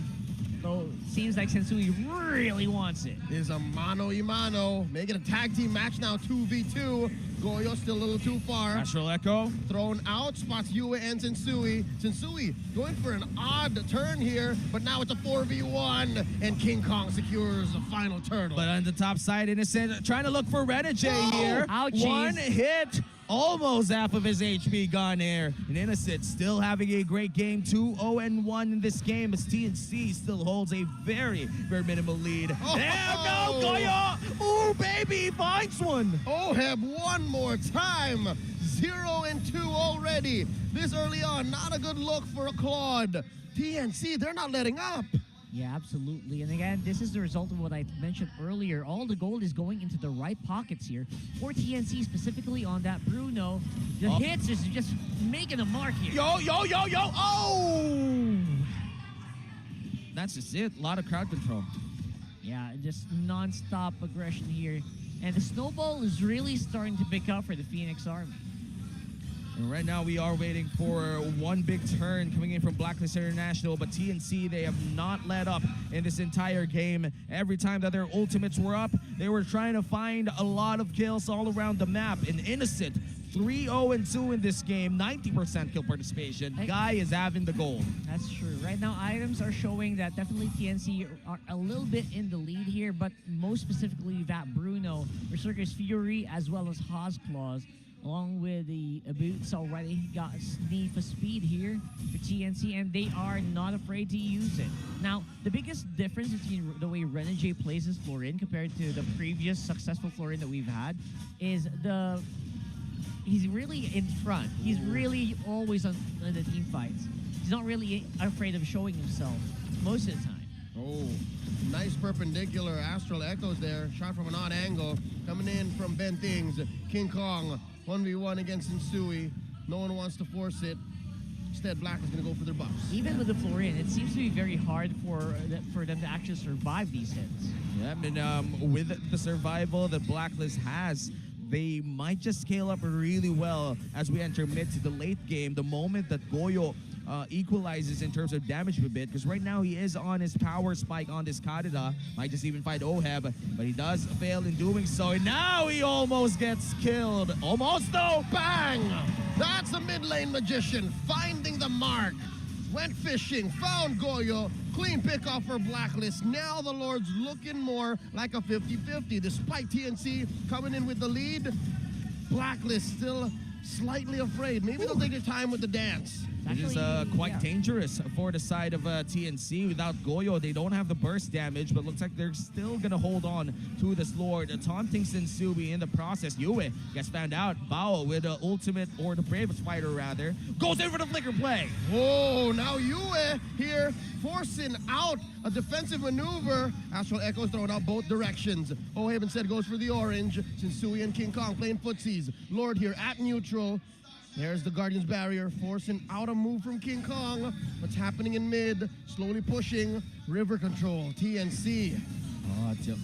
Though it seems like Sensui really wants it. Is a mano-y-mano. Make it a tag team match now. 2v2. Goyo still a little too far. Astral Echo. Thrown out, spots Yue and Sensui. Sensui going for an odd turn here, but now it's a 4v1, and King Kong secures the final turtle. But on the top side, Innocent trying to look for Reda J here. Ouchies. One hit. Almost half of his HP gone there. And Innocent still having a great game. 2-0-1 in this game as TNC still holds a very, very minimal lead. Oh. There no, Goyo! Ooh, baby, he finds one. OHEB one more time. 0-2 already. This early on, not a good look for a Claude. TNC, they're not letting up. Yeah, absolutely. And again, this is the result of what I mentioned earlier. All the gold is going into the right pockets here for TNC, specifically on that Bruno. The hits is just making a mark here. Yo! Oh! That's just it. A lot of crowd control. Yeah, just non-stop aggression here. And the snowball is really starting to pick up for the Phoenix Army. And right now we are waiting for one big turn coming in from Blacklist International, but TNC, they have not let up in this entire game. Every time that their ultimates were up, they were trying to find a lot of kills all around the map. An Innocent 3-0-2 in this game, 90% kill participation. Guy is having the gold. That's true. Right now, items are showing that definitely TNC are a little bit in the lead here, but most specifically that Bruno, Berserker's Fury, as well as Haas Claws, along with the boots already got need for speed here for TNC, and they are not afraid to use it. Now, the biggest difference between the way Renegade plays his Florin compared to the previous successful Florin that we've had is he's really in front. He's really always on the team fights. He's not really afraid of showing himself most of the time. Oh, nice perpendicular Astral Echoes there. Shot from an odd angle. Coming in from Ben Things. King Kong, 1v1 against Insui. No one wants to force it. Instead, Black is going to go for their buffs. Even with the Florin, it seems to be very hard for them to actually survive these hits. Yeah, and with the survival that Blacklist has, they might just scale up really well as we enter mid to the late game. The moment that Goyo equalizes in terms of damage a bit, because right now he is on his power spike on this Kadida. Might just even fight Oheb, but he does fail in doing so. And now he almost gets killed. Almost though. Bang! That's the mid lane magician finding the mark. Went fishing, found Goyo. Clean pickoff for Blacklist. Now the Lord's looking more like a 50-50. Despite TNC coming in with the lead, Blacklist still slightly afraid. Maybe they'll take their time with the dance. Which is quite dangerous for the side of TNC. Without Goyo, they don't have the burst damage, but looks like they're still going to hold on to this Lord. Taunting Sensui in the process. Yue gets found out. Bao with the ultimate, or the bravest fighter rather, goes in for the flicker play. Whoa, now Yue here forcing out a defensive maneuver. Astral Echoes throwing out both directions. Oheb instead goes for the orange. Sensui and King Kong playing footsies. Lord here at neutral. There's the Guardian's Barrier, forcing out a move from King Kong. What's happening in mid? Slowly pushing. River control, TNC.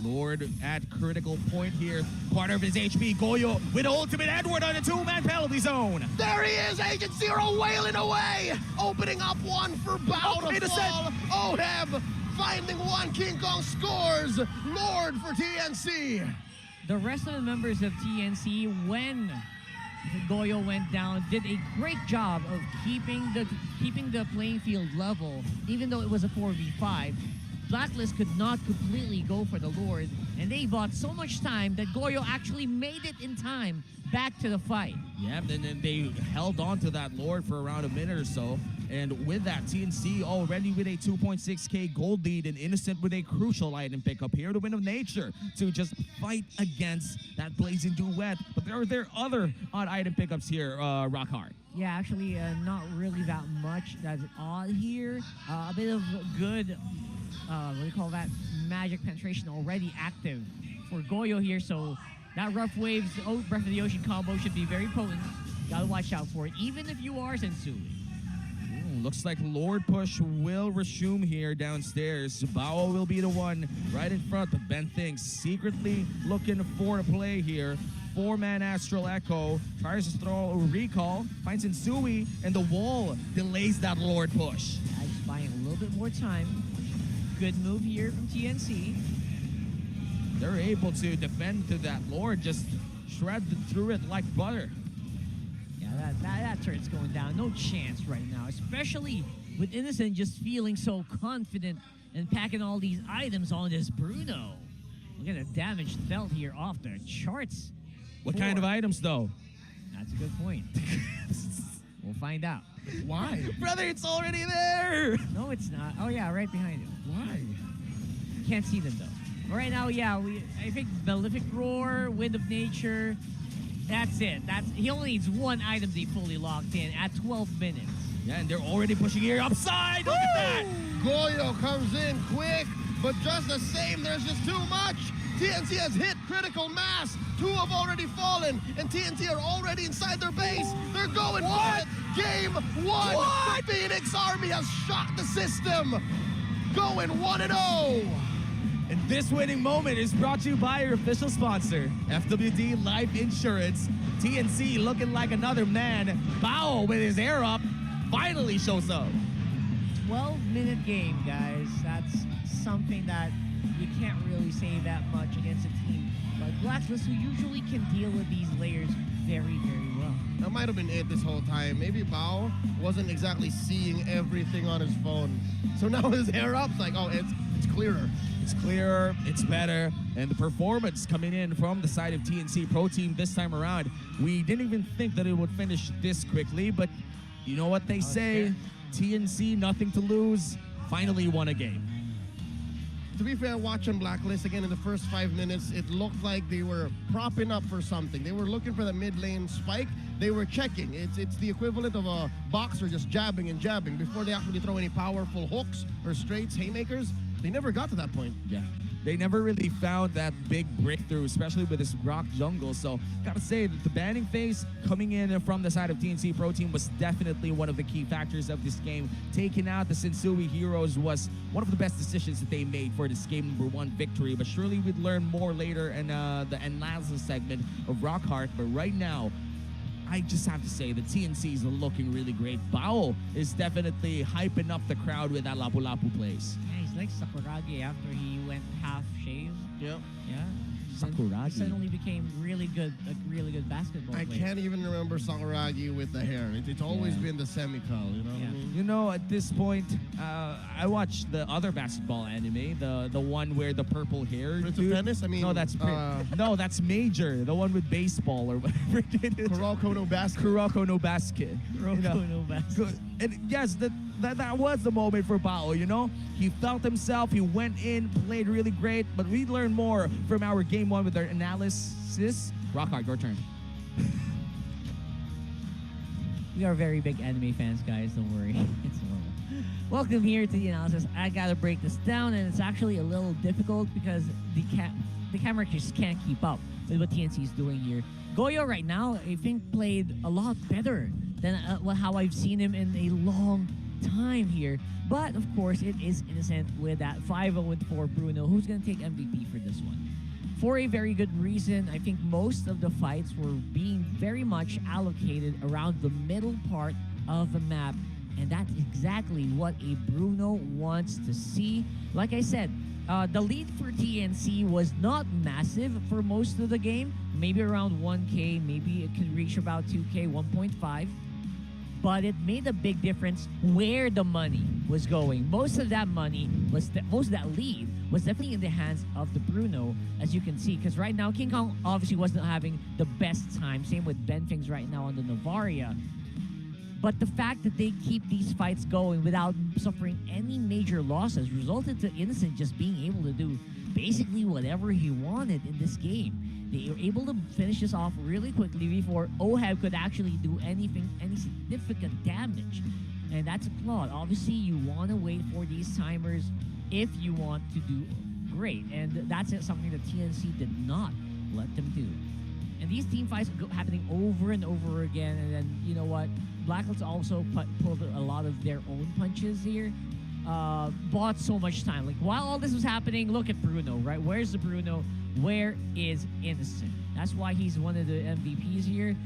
Lord at critical point here. Part of his HP. Goyo with ultimate Edward on the two-man penalty zone. There he is, Agent Zero wailing away. Opening up one for Bao to fall. Oheb finding one. King Kong scores. Lord for TNC. The rest of the members of TNC, when Goyo went down, did a great job of keeping the playing field level, even though it was a 4v5. Blacklist could not completely go for the Lord, and they bought so much time that Goyo actually made it in time back to the fight. Yeah, and then they held on to that Lord for around a minute or so. And with that, TNC already with a 2.6k gold lead, and Innocent with a crucial item pickup here, the Wind of Nature, to just fight against that Blazing Duet. But there are other odd item pickups here, Rockhard. Yeah, actually, not really that much that's odd here. A bit of good, what do you call that, magic penetration already active for Goyo here, so that Rough Waves, Breath of the Ocean combo should be very potent. Gotta watch out for it, even if you are Sensui. Looks like Lord Push will resume here downstairs. Bao will be the one right in front, but Ben thinks secretly looking for a play here. Four-man Astral Echo tries to throw a recall, finds Insui, and the wall delays that Lord Push. Yeah, just buying a little bit more time. Good move here from TNC. They're able to defend to that Lord, just shred through it like butter. Yeah, that turret's going down. No chance right now, especially with Innocent just feeling so confident and packing all these items on this Bruno. Look at the damage dealt here off the charts. What kind of items, though? That's a good point. We'll find out. Why? Brother, it's already there! No, it's not. Oh, yeah, right behind him. Why? Can't see them, though. But right now, yeah, I think Malefic Roar, Wind of Nature, that's it. He only needs one item to be fully locked in at 12 minutes. Yeah, and they're already pushing here upside. Look at that. Goyo comes in quick, but just the same, there's just too much. TNC has hit critical mass. 2 have already fallen, and TNC are already inside their base. They're going for it. Game 1. What? The Phoenix Army has shocked the system. Going 1-0. And this winning moment is brought to you by your official sponsor, FWD Life Insurance. TNC looking like another man. Bao with his air up finally shows up. 12-minute game, guys. That's something that you can't really say that much against a team like Blacklist, who usually can deal with these layers very, very well. That might have been it this whole time. Maybe Bao wasn't exactly seeing everything on his phone. So now his air up's like, oh, it's clearer. It's clearer, it's better, and the performance coming in from the side of TNC Pro Team this time around, we didn't even think that it would finish this quickly, but you know what they say, TNC, nothing to lose, finally won a game. To be fair, watching Blacklist again in the first 5 minutes, it looked like they were propping up for something. They were looking for the mid lane spike. They were checking. It's the equivalent of a boxer just jabbing and jabbing before they actually throw any powerful hooks or straights, haymakers. They never got to that point. Yeah. They never really found that big breakthrough, especially with this rock jungle. So, gotta say that the banning phase coming in from the side of TNC Pro Team was definitely one of the key factors of this game. Taking out the Sensui Heroes was one of the best decisions that they made for this game number 1 victory. But surely we'd learn more later in the Enlaza segment of Rockheart. But right now, I just have to say the TNC is looking really great. Bao is definitely hyping up the crowd with that Lapu Lapu plays. Yeah, he's like Sakuragi after he went half shaved. Yep. Yeah. Sakuragi. He suddenly became really good, a really good basketball I player. can't even remember Sakuragi with the hair. It's always been the semicolon, you know what I mean? You know, at this point, I watched the other basketball anime, the one where the purple hair. Prince of Tennis? I mean, no, that's no, that's Major, the one with baseball or whatever it is. Kuroko no basket. Kuroko no basket. Kuroko no basket. Good. And yes, that was the moment for Bao, you know? He felt himself, he went in, played really great, but we learned more from our game 1 with our analysis. Rockhard, your turn. We are very big anime fans, guys. Don't worry. It's normal. Welcome here to the analysis. I gotta break this down, and it's actually a little difficult because the camera just can't keep up with what TNC is doing here. Goyo right now, I think, played a lot better than how I've seen him in a long time here. But, of course, it is Innocent with that 5-0-4 Bruno, who's going to take MVP for this one. For a very good reason, I think most of the fights were being very much allocated around the middle part of the map, and that's exactly what a Bruno wants to see. Like I said, the lead for TNC was not massive for most of the game, maybe around 1K, maybe it could reach about 2K, 1.5. But it made a big difference where the money was going. Most of that money was, most of that lead was definitely in the hands of the Bruno, as you can see. Because right now, King Kong obviously wasn't having the best time. Same with Benfings right now on the Novaria. But the fact that they keep these fights going without suffering any major losses resulted to Innocent just being able to do basically whatever he wanted in this game. They were able to finish this off really quickly before Oheb could actually do anything, any significant damage. And that's a flaw. Obviously, you want to wait for these timers if you want to do great. And that's something that TNC did not let them do. And these team fights are happening over and over again. And then, you know what? Blacklist also pulled a lot of their own punches here. Bought so much time. Like, while all this was happening, look at Bruno, right? Where's the Bruno? Where is Innocent? That's why he's one of the MVPs here.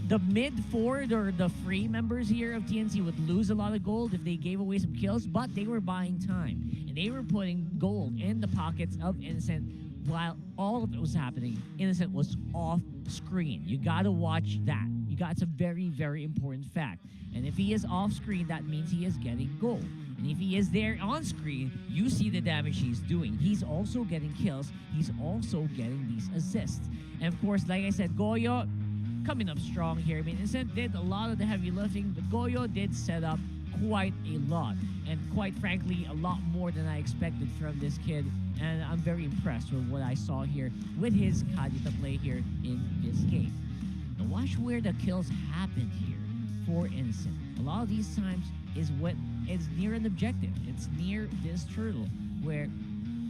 The mid-forward or the free members here of TNC would lose a lot of gold if they gave away some kills, but they were buying time. And they were putting gold in the pockets of Innocent while all of it was happening. Innocent was off screen. You gotta watch that. It's a very, very important fact. And if he is off screen, that means he is getting gold. And if he is there on screen, you see the damage he's doing. He's also getting kills. He's also getting these assists. And of course, like I said, Goyo coming up strong here. I mean, Innocent did a lot of the heavy lifting, but Goyo did set up quite a lot. And quite frankly, a lot more than I expected from this kid. And I'm very impressed with what I saw here with his Kadita play here in this game. Now watch where the kills happened here. for Innocent. A lot of these times is what is near an objective. It's near this turtle where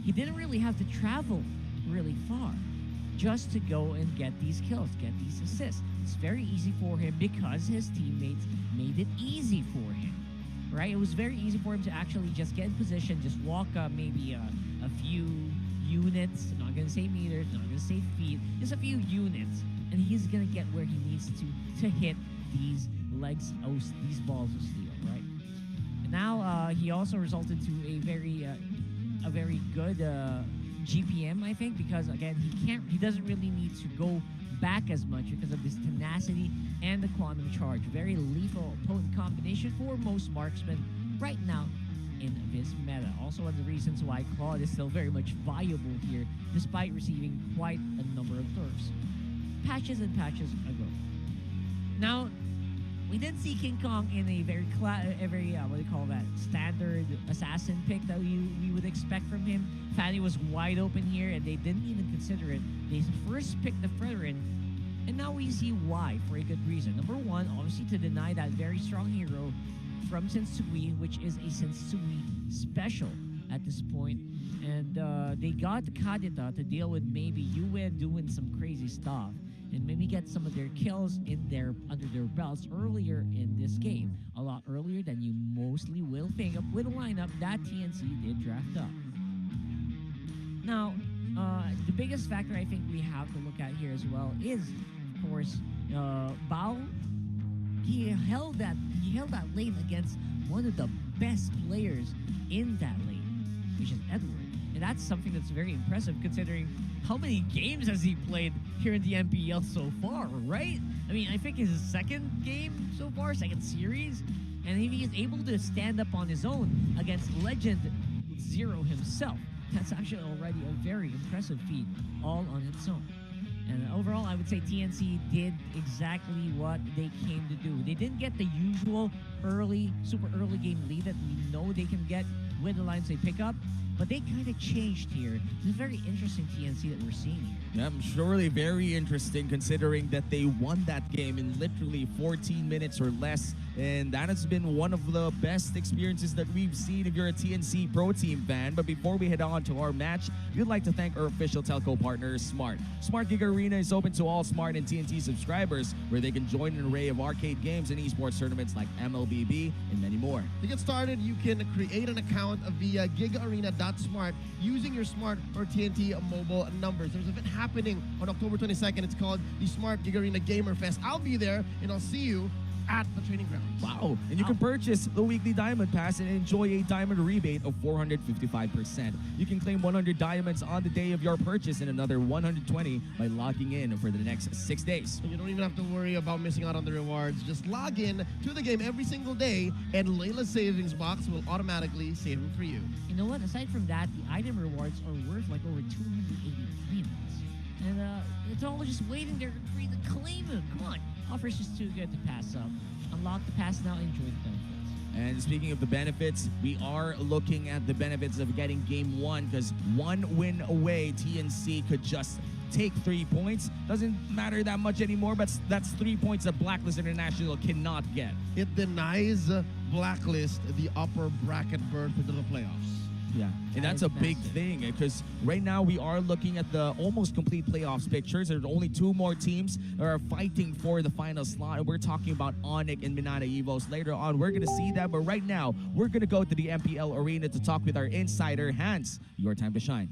he didn't really have to travel really far just to go and get these kills, get these assists. It's very easy for him because his teammates made it easy for him, right? It was very easy for him to actually just get in position, just walk up maybe a few units, not gonna say meters, not gonna say feet, just a few units, and he's gonna get where he needs to hit these these balls of steel, right? And now he also resulted to a very good GPM, I think, because again he doesn't really need to go back as much because of this tenacity and the quantum charge. Very lethal, potent combination for most marksmen right now in this meta. Also one of the reasons why Claude is still very much viable here, despite receiving quite a number of nerfs. Patches and patches ago. Now, we did see King Kong in a very what do you call that, standard assassin pick that we would expect from him. Fanny was wide open here, and they didn't even consider it. They first picked the Fredrin, and now we see why, for a good reason. Number one, obviously to deny that very strong hero from Sensui, which is a Sensui special at this point. And they got Kadita to deal with maybe Yuen doing some crazy stuff and maybe get some of their kills under their belts earlier in this game. A lot earlier than you mostly will think of with a lineup that TNC did draft up. Now, the biggest factor I think we have to look at here as well is, of course, Bao. He held that lane against one of the best players in that lane, which is Edward. And that's something that's very impressive considering how many games has he played here in the MPL so far, right? I mean, I think his second game so far, second series, and if he is able to stand up on his own against Legend Zero himself, that's actually already a very impressive feat all on its own. And overall, I would say TNC did exactly what they came to do. They didn't get the usual super early game lead that we know they can get with the lines they pick up, but they kind of changed here. It's a very interesting TNC that we're seeing here. Yeah, surely very interesting considering that they won that game in literally 14 minutes or less. And that has been one of the best experiences that we've seen if you're a TNC Pro Team fan. But before we head on to our match, we'd like to thank our official telco partner, Smart. Smart Gig Arena is open to all Smart and TNT subscribers, where they can join an array of arcade games and esports tournaments like MLBB and many more. To get started, you can create an account via gigarena.smart using your Smart or TNT mobile numbers. There's an event happening on October 22nd. It's called the Smart Gig Arena Gamer Fest. I'll be there, and I'll see you at the training grounds. Wow. And you can purchase the weekly Diamond Pass and enjoy a Diamond rebate of 455%. You can claim 100 diamonds on the day of your purchase and another 120 by logging in for the next 6 days. And you don't even have to worry about missing out on the rewards. Just log in to the game every single day, and Layla's savings box will automatically save them for you. You know what? Aside from that, the item rewards are worth like over 280 diamonds. And it's all just waiting there for you to claim it. Come on. Offer's just too good to pass up. Unlock the pass now, enjoy the benefits. And speaking of the benefits, we are looking at the benefits of getting game one, because one win away, TNC could just take 3 points. Doesn't matter that much anymore, but that's 3 points that Blacklist International cannot get. It denies Blacklist the upper bracket berth into the playoffs. Yeah, and that's a big thing, because right now we are looking at the almost complete playoffs pictures. There's only 2 more teams that are fighting for the final slot. We're talking about ONIC and MNNE Evos. Later on, we're going to see that, but right now, we're going to go to the MPL arena to talk with our insider, Hans. Your time to shine.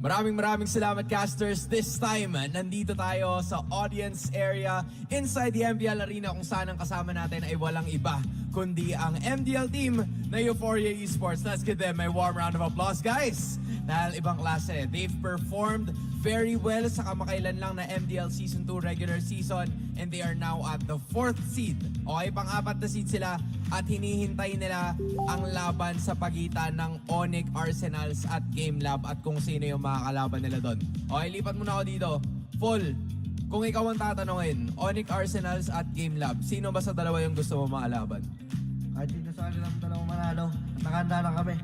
Maraming salamat, casters. This time, nandito tayo sa audience area inside the MPL Arena, kung saan ang kasama natin ay walang iba kundi ang MDL team na Euphoria Esports. Let's give them a warm round of applause, guys. Dahil ibang klase, they've performed very well sa kamakailan lang na MDL Season 2 regular season, and they are now at the 4th seed. Okay, pang-4 na seed sila at hinihintay nila ang laban sa pagitan ng ONIC, Arsenals at GameLab at kung sino yung makakalaban nila doon. Okay, lipat muna ako dito. Full, kung ikaw ang tatanungin, ONIC, Arsenals at GameLab, sino ba sa dalawa yung gusto mo makalaban? Kahit dito sa kanilang dalawang manalo, nakahanda na kami.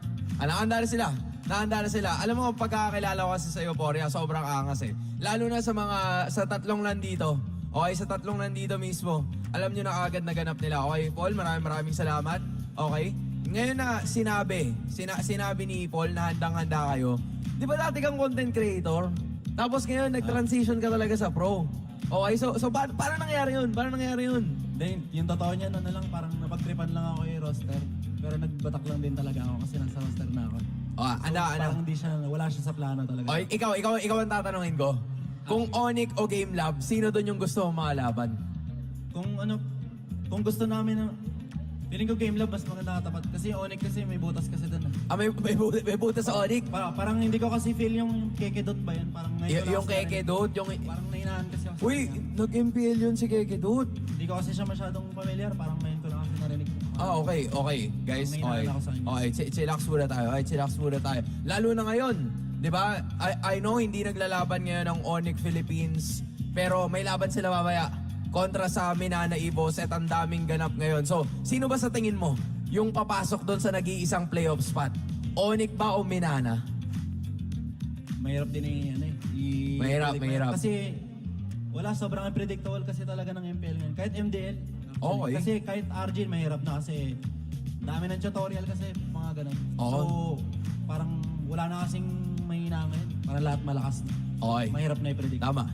Nakahanda na sila. Nahanda na sila. Alam mo, pagkakakilala ko kasi sa Euphoria, sobrang angas eh. Lalo na sa tatlong nandito. Okay, sa tatlong nandito mismo. Alam nyo na kagad na ganap nila. Okay, Paul, maraming salamat. Okay? Ngayon na sinabi ni Paul na handang-handa kayo. Di ba dati kang content creator? Tapos ngayon, nag-transition ka talaga sa pro. Okay, so paano nangyari yun? Then, yung totoo niya, na lang, parang napagtripan lang ako kay roster. Pero nagbatak lang din talaga ako kasi nasa roster na ako. Parang wala siya sa plano talaga. Okay, ikaw ang tatanungin ko. Kung ONIC o Game Lab, sino doon yung gusto mong mga laban? Kung gusto namin feeling ko Game Lab mas maganda katapat. Kasi yung ONIC kasi may butas kasi doon. May butas sa ONIC? Parang hindi ko kasi feel yung Keke Dot ba yan? Parang Yung Keke Dot? Parang nahinaan kasi ako. Uy, nag-MPL yun si Keke Dot. Hindi ko kasi siya masyadong familiar. Parang ngayon ko lang kasi narinig. Okay. Guys, okay. Chillax muna tayo. Lalo na ngayon, di ba? I know hindi naglalaban ngayon ang ONIC Philippines, pero may laban sila mamaya kontra sa MNNE Evos at ang daming ganap ngayon. So, sino ba sa tingin mo yung papasok doon sa nag-iisang playoff spot? ONIC ba o MNNE? Mahirap din Mahirap. Kasi sobrang unpredictable kasi talaga ng MPL ngayon. Kahit MDL. Okay. Kasi kahit Argin, mahirap na kasi dami ng tutorial kasi mga ganun. Oo. So, parang wala na kasing mahina ngayon. Parang lahat malakas na. Okay. Mahirap na i-predict. Tama.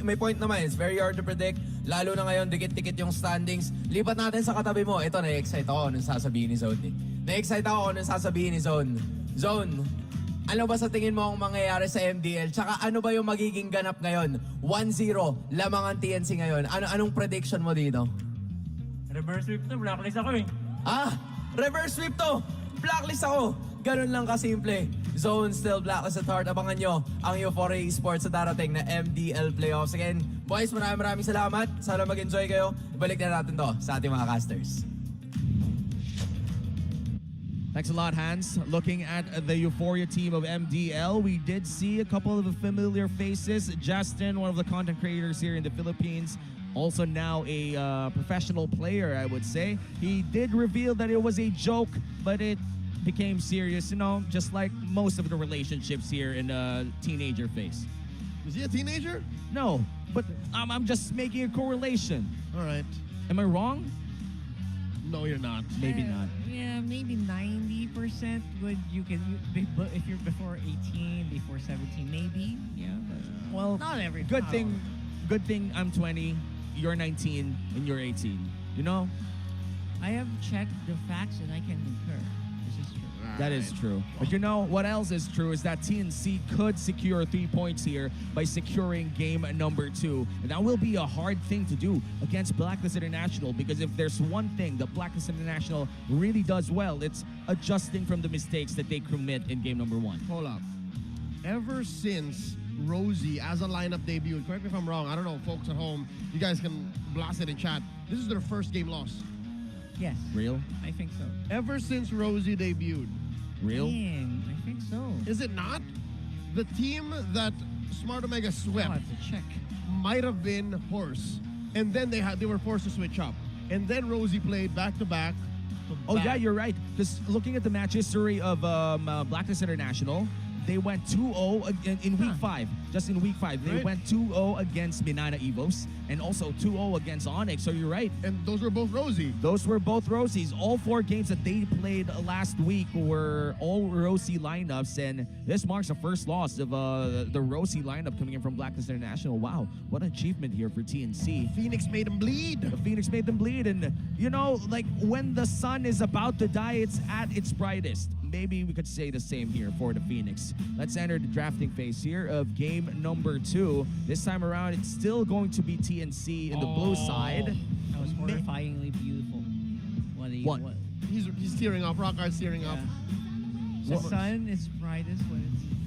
May point naman. It's very hard to predict. Lalo na ngayon, dikit-dikit yung standings. Lipat natin sa katabi mo. Ito, na-excite ako nung sasabihin ni Zone. Na-excite ako nung sasabihin ni Zone. Zone, ano ba sa tingin mo ang mangyayari sa MDL? Tsaka ano ba yung magiging ganap ngayon? 1-0, lamang ang TNC ngayon. Anong prediction mo dito? Reverse sweep to, blacklist ako eh. Reverse sweep to! Blacklist ako! Ganun lang kasimple. Zone still blacklist at heart. Abangan nyo ang Euphoria Esports sa darating na MDL Playoffs. Again, boys, maraming salamat. Sana mag-enjoy kayo. Balik na natin to sa ating mga casters. Thanks a lot, Hans. Looking at the Euphoria team of MDL, we did see a couple of familiar faces. Justin, one of the content creators here in the Philippines, also now a professional player, I would say. He did reveal that it was a joke, but it became serious, just like most of the relationships here in a teenager phase. Is he a teenager? No, but I'm just making a correlation. All right. Am I wrong? No, you're not. Maybe not. Yeah, maybe 90% would if you're before 18, before 17, maybe. Yeah, but Well, not every. Good not thing I'm 20, you're 19, and you're 18. You know? all. I have checked the facts and I can concur. This is true. That is true. But you know what else is true is that TNC could secure 3 points here by securing game number 2. And that will be a hard thing to do against Blacklist International, because if there's one thing that Blacklist International really does well, it's adjusting from the mistakes that they commit in game number 1. Hold up. Ever since Rosie as a lineup debut, correct me if I'm wrong, I don't know, folks at home, you guys can blast it in chat. This is their first game loss. Yes. Real? I think so. Ever since Rosie debuted. Real? Man, I think so. Is it not? The team that Smart Omega I'll swept have to check. might have been Horse. And then they were forced to switch up. And then Rosie played back-to-back. Oh, yeah, you're right. Because looking at the match history of Blacklist International, they went 2-0 in week 5. Just in week 5. They Right. went 2-0 against MNNE Evos and also 2-0 against ONIC. So you're right. And those were both Rosie. Those were both Rosies. All 4 games that they played last week were all Rosie lineups, and this marks the first loss of the Rosie lineup coming in from Blacklist International. Wow, what an achievement here for TNC. Phoenix made them bleed. The Phoenix made them bleed, and you know, like when the sun is about to die, it's at its brightest. Maybe we could say the same here for the Phoenix. Let's enter the drafting phase here of game number 2. This time around, it's still going to be TNC in the blue side. That was horrifyingly beautiful. What? He's tearing up. Rockard's tearing up. The sun is brightest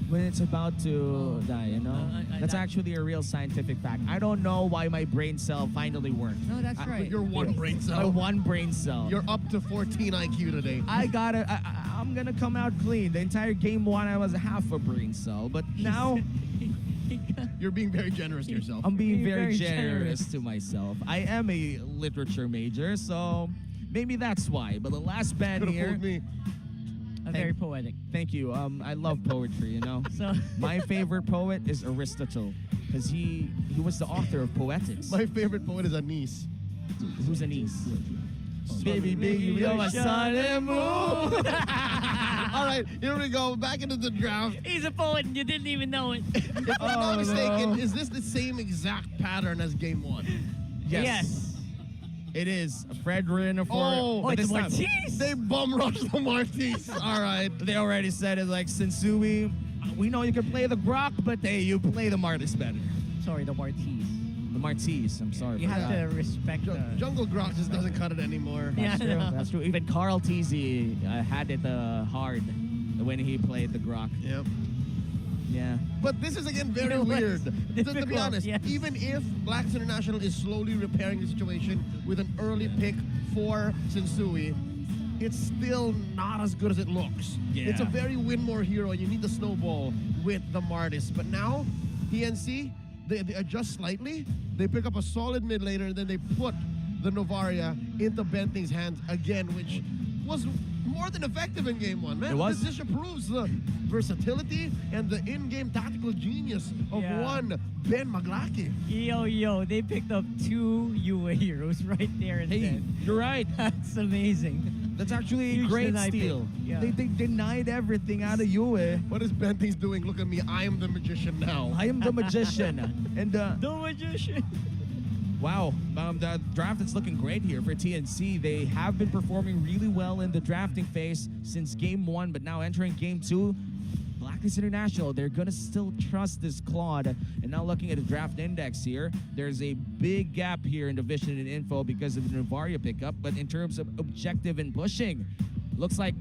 When it's about to die, you know? That's actually a real scientific fact. I don't know why my brain cell finally worked. No, that's right. Your one brain My cell. one brain cell. You're up to 14 IQ today. I'm gonna come out clean. The entire game 1, I was half a brain cell, but now You're being very generous to yourself. I'm being Being very very generous generous. to myself. I am a literature major, so maybe that's why. But the last band Could've here, fooled me. Very poetic. Thank you. I love poetry, you know. So My favorite poet is Aristotle because he was the author of Poetics. My favorite poet is Anis. Who's Anise? Baby, you're my sun and moon. All right, here we go. Back into the draft. he's a poet and you didn't even know it. If I'm not Oh, mistaken, no. is this the same exact pattern as game one? Yes. It is. Fredrin for Oh, but it's this time, Martins. They bum rushed the Martis. All right. they already said it like Sensui. We know you can play the Grok, but hey, you play the Martis better. Sorry, the Martis. The Martis. I'm sorry. You for have that. to respect the. Jungle Grok just doesn't cut it anymore. Yeah, That's true. no. That's true. Even Carl Teasy had it hard when he played the Grok. Yep. Yeah. But this is again very You know what? weird. To be Difficult, honest, yes. even if Blacks International is slowly repairing the situation with an early pick for Sensui, it's still not as good as it looks. Yeah. It's a very win more hero. You need the snowball with the Martis. But now, PNC, they adjust slightly. They pick up a solid mid laner, and then they put the Novaria into Benting's hands again, which was more than effective in game one, man. It was. This just proves the versatility and the in-game tactical genius of Yeah. one Ben Maglaki. Yo, they picked up 2 UA heroes right there and Hey, then. you're right. That's amazing. That's actually a Huge great deny pick. steal. Yeah. They denied everything out of Yue. What is Benting's doing? Look at me, I am the magician now. I am the magician. And The magician. wow, the draft is looking great here for TNC. They have been performing really well in the drafting phase since game one, but now entering game two, Blacklist International, they're gonna still trust this Claude. And now looking at the draft index here, there's a big gap here in the vision and info because of the Novaria pickup. But in terms of objective and pushing, looks like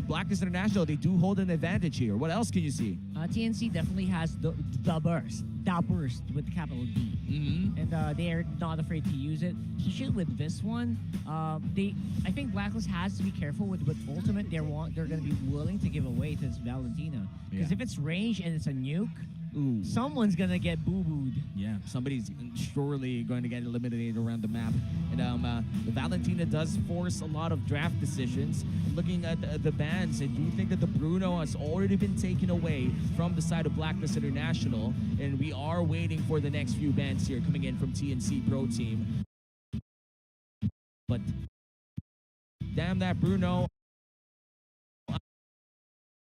Blacklist International, they do hold an advantage here. What else can you see? TNC definitely has the burst with the capital D. Mm-hmm. And they are not afraid to use it. Especially with this one, I think Blacklist has to be careful with what ultimate they're going to be willing to give away to this Valentina. Because Yeah. if it's range and it's a nuke, Ooh. someone's gonna get boo-booed. Yeah, somebody's surely going to get eliminated around the map. And the Valentina does force a lot of draft decisions. Looking at the bans, I do think that the Bruno has already been taken away from the side of Blacklist International. And we are waiting for the next few bans here coming in from TNC Pro Team. But damn that Bruno.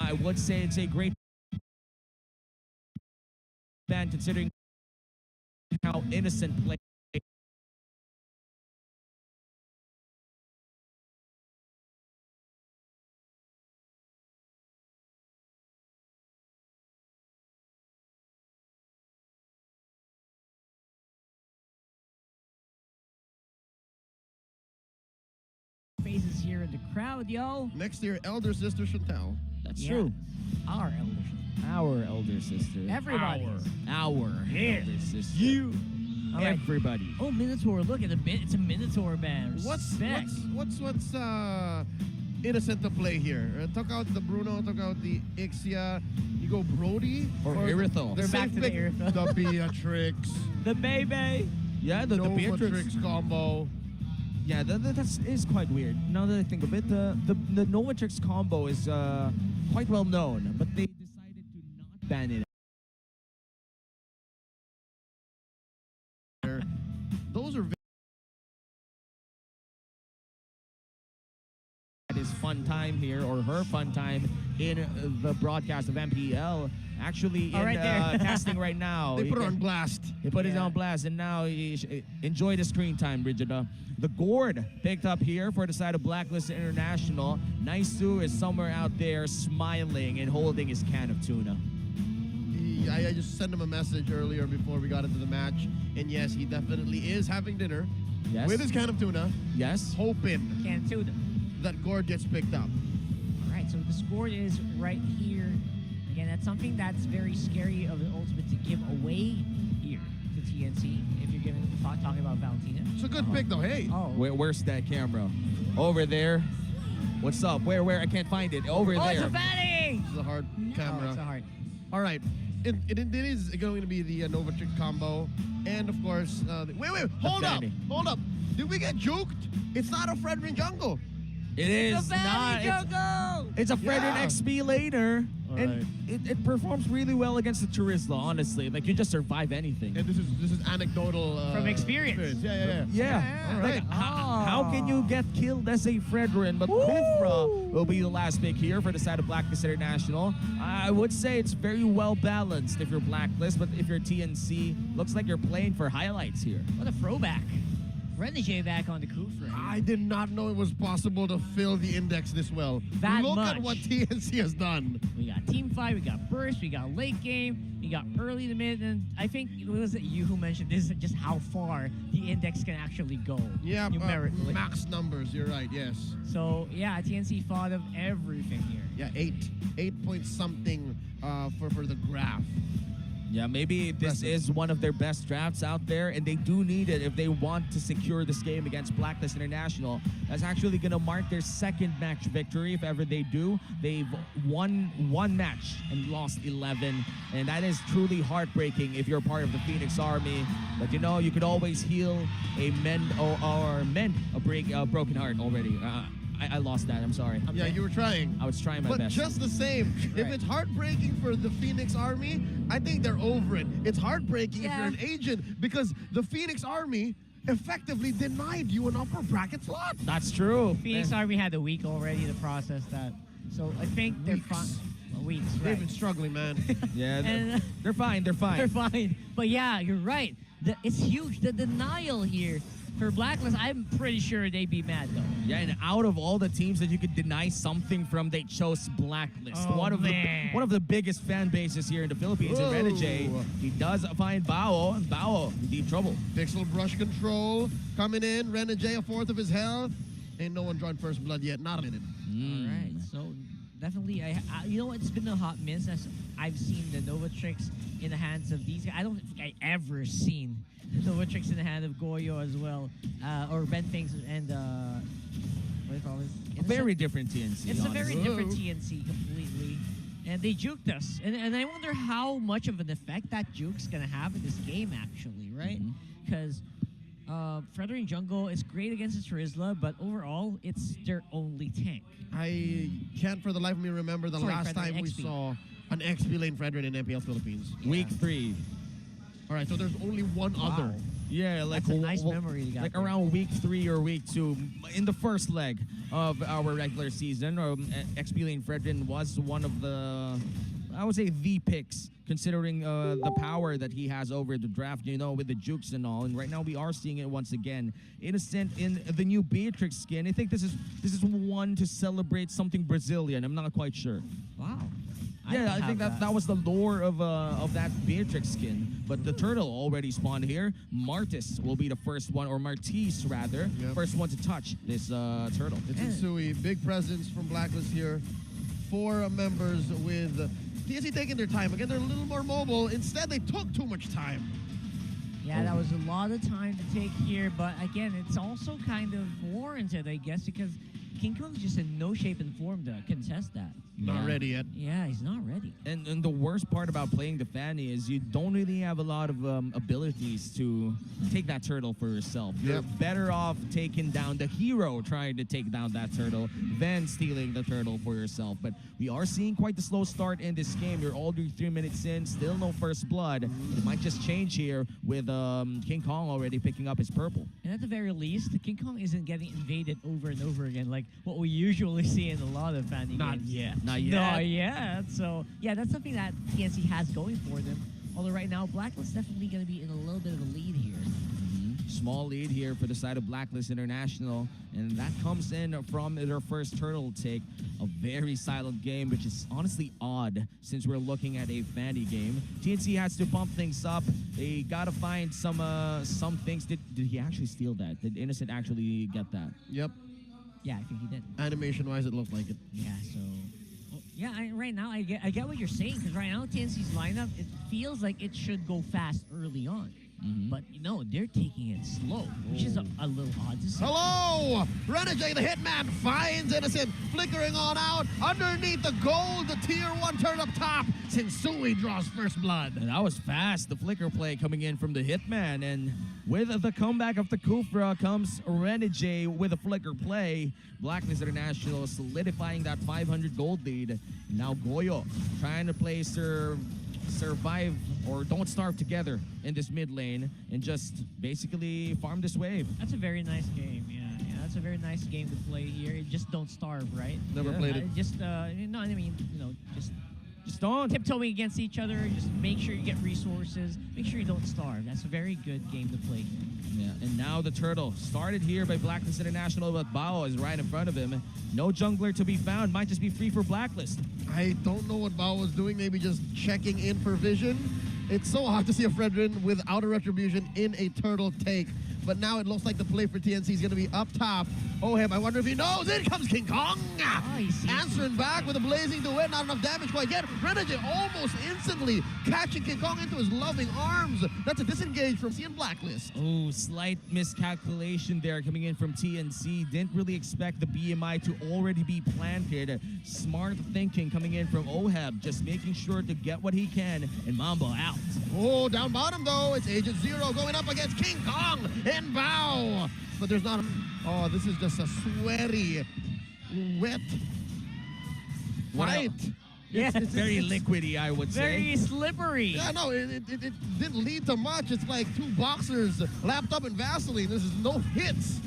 I would say it's a great ban considering how innocent play. Faces here in the crowd, yo. Next year, elder sister Chantal. That's Yeah. true. Our elders. Our elder sister. Everybody's. Our Yeah. elder sister. You. All right. Everybody. Oh, Minotaur! Look at it's a Minotaur band. What's Respect. innocent to play here? Took out the Bruno, took out the Ixia. You go Brody Or Irithel. They're back safe to the pick, Irithel. the Beatrix, the baby? Yeah, the Beatrix. Novatrix combo. Yeah, that is quite weird. Now that I think of it, the Novatrix combo is quite well known, but they decided to not ban it. Those are His fun time here, or her fun time in the broadcast of MPL. Actually, Oh, in right there. casting right now. they He put it can- on blast. He put it Yeah. on blast, and now enjoy the screen time, Brigida. The Gourd picked up here for the side of Blacklist International. Nice-Sue is somewhere out there smiling and holding his can of tuna. I just sent him a message earlier before we got into the match, and yes, he definitely is having dinner Yes? with his can of tuna, Yes? hoping Can't do them. that Gord gets picked up. All right, so the score is right here. Again, that's something that's very scary of the ultimate to give away here to TNC if you're talking about Valentina. It's a good pick though. Hey, Oh, Where's that camera? Over there. What's up? Where? I can't find it. Over it's there. a fatty! this is a hard camera. Oh, it's a hard. All right. It is going to be the Novatrix combo. And of course, wait, hold up. Fanny. Hold up. Did we get juked? It's not a Fredrin jungle. It is not. It's a Fredrin Yeah. XP laner, and Alright. it performs really well against the Charizla. Honestly, like you just survive anything. And this is anecdotal From experience. Yeah. Yeah. All right. Like, how can you get killed as a Fredrin? But Kufra will be the last pick here for the side of Blacklist International. I would say it's very well balanced if you're Blacklist, but if you're TNC, looks like you're playing for highlights here. What a throwback. Renegade back on the Kufra. I did not know it was possible to fill the index this well. That Look much. at what TNC has done. We got team fight, we got burst, we got late game, we got early to mid, and I think was it you who mentioned this is just how far the index can actually go. Yeah, numerically. max numbers. You're right. Yes. So yeah, TNC thought of everything here. Yeah, 8 point something for the graph. Yeah, maybe this is one of their best drafts out there, and they do need it if they want to secure this game against Blacklist International. That's actually going to mark their second match victory if ever they do. They've won one match and lost 11, and that is truly heartbreaking if you're part of the Phoenix Army. But you know, you could always heal a mend a broken heart already. I lost that. I'm sorry. Yeah, you were trying. I was trying my But best. just the same, if it's heartbreaking for the Phoenix Army, I think they're over it. It's heartbreaking if you're an agent because the Phoenix Army effectively denied you an upper bracket slot. That's true. Phoenix Army had a week already to process that. So I think they're fine. Weeks, They've right. been struggling, man. Yeah, And- they're fine. They're fine. They're fine. But yeah, you're right. It's huge. The denial here for Blacklist, I'm pretty sure they'd be mad though. Yeah, and out of all the teams that you could deny something from, they chose Blacklist. Oh, one of man. the biggest fan bases here in the Philippines. And Renegade, he does find Bao, and Bao in deep trouble. Pixel brush control coming in. Renegade, a fourth of his health. Ain't no one drawn first blood yet. Not a minute. All right. So definitely, I you know, it's been a hot minute since I've seen the Nova Tricks in the hands of these guys. I don't think I ever seen the Nova Tricks in the hand of Goyo as well, or Ben Things and what do you call it? Very different TNC. It's a very honestly. different TNC completely. And they juked us. And I wonder how much of an effect that juke's going to have in this game, actually, right? Because Fredrin Jungle is great against the Charizla, but overall, it's their only tank. I can't for the life of me remember the Sorry, last Fredrin, time we XP. saw an XP lane Fredrin in MPL Philippines. Week 3. All right, so there's only one other. Yeah, like That's a nice memory you got like there. around week 3 or week 2, in the first leg of our regular season, XP Lane Fredrin was one of the, I would say, the picks, considering the power that he has over the draft, you know, with the jukes and all. And right now we are seeing it once again. Innocent in the new Beatrix skin. I think this is one to celebrate something Brazilian. I'm not quite sure. Wow. Yeah, I think that was the lore of that Beatrix skin. But the turtle already spawned here. Martis will be the first one, or Martis rather, Yep. first one to touch this turtle. It's Insui. Big presence from Blacklist here. 4 members with TNC taking their time. Again, they're a little more mobile. Instead, they took too much time. Yeah, that was a lot of time to take here, but again, it's also kind of warranted, I guess, because King Kong's just in no shape and form to contest that. Not ready yet. Yeah, he's not ready. And the worst part about playing the Fanny is you don't really have a lot of abilities to take that turtle for yourself. You're Yep. better off taking down the hero trying to take down that turtle than stealing the turtle for yourself. But we are seeing quite the slow start in this game. You're already 3 minutes in, still no first blood. It might just change here with King Kong already picking up his purple. And at the very least, King Kong isn't getting invaded over and over again like what we usually see in a lot of Fanny games. Not yet. Not yet. So, yeah, that's something that TNC has going for them. Although right now, Blacklist definitely going to be in a little bit of a lead here. Small lead here for the side of Blacklist International, and that comes in from their first turtle take. A very silent game, which is honestly odd since we're looking at a Fanny game. TNC has to pump things up. They gotta find some things. Did he actually steal that? Did Innocent actually get that? Yep. Yeah, I think he did. Animation-wise, it looked like it. Yeah, so... well, yeah, right now, I get what you're saying, because right now, TNC's lineup, it feels like it should go fast early on. But they're taking it slow, which is a little odd to see. Hello! Renegade, the hitman, finds Innocent, flickering on out. Underneath the gold, the tier 1 turn up top. Sensui draws first blood. And that was fast. The flicker play coming in from the Hitman. And with the comeback of the Kufra comes Renegade with a flicker play. Blacklist International solidifying that 500 gold lead. Now Goyo trying to play survive or don't starve together in this mid lane and just basically farm this wave. That's a very nice game. Yeah, that's a very nice game to play here. Just don't starve, right? Never played it. Just Just don't. tiptoeing against each other. Just make sure you get resources. Make sure you don't starve. That's a very good game to play here. Yeah, and now the turtle started here by Blacklist International, but Bao is right in front of him. No jungler to be found. Might just be free for Blacklist. I don't know what Bao was doing, maybe just checking in for vision. It's so hard to see a Fredrin without a retribution in a turtle take. But now it looks like the play for TNC is going to be up top. Oheb, I wonder if he knows. In comes King Kong. Answering back with a blazing duet. Not enough damage quite yet. Renegade almost instantly catching King Kong into his loving arms. That's a disengage from CN Blacklist. Oh, slight miscalculation there coming in from TNC. Didn't really expect the BMI to already be planted. Smart thinking coming in from Oheb. Just making sure to get what he can. And Mambo out. Oh, down bottom though. It's Agent Zero going up against King Kong and Bao. But there's not. Oh, this is just a sweaty, wet fight. Yes, It's very liquidy, I would very say. slippery. Yeah, no, it didn't lead to much. It's like two boxers lapped up in Vaseline. This is no hits.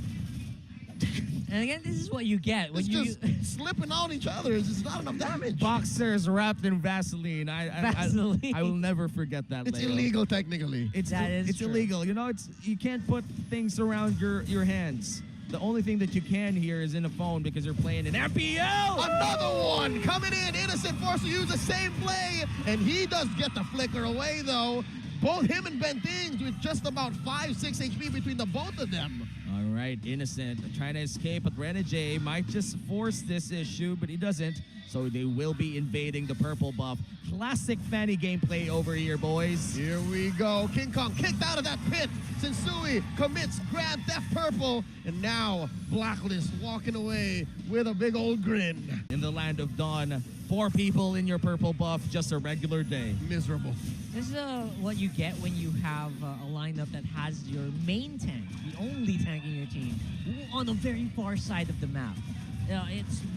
And again, this is what you get when It's you. just slipping on each other. It's just not enough damage. Boxers wrapped in Vaseline. Vaseline. I will never forget that. It's Leo. illegal technically. It's true. illegal. You can't put things around your hands. The only thing that you can hear is in the phone because you're playing an MPL. Another one coming in. Innocent forced to use the same play, and he does get the flicker away though. Both him and Ben Things with just about 5-6 HP between the both of them. All right, Innocent trying to escape, but Renegade might just force this issue, but he doesn't. So they will be invading the purple buff. Classic Fanny gameplay over here, boys. Here we go. King Kong kicked out of that pit. Sensui commits Grand Theft Purple, and now Blacklist walking away with a big old grin. In the land of Dawn, 4 people in your purple buff, just a regular day. Miserable. This is what you get when you have a lineup that has your main tank, the only tank in your team, on the very far side of the map.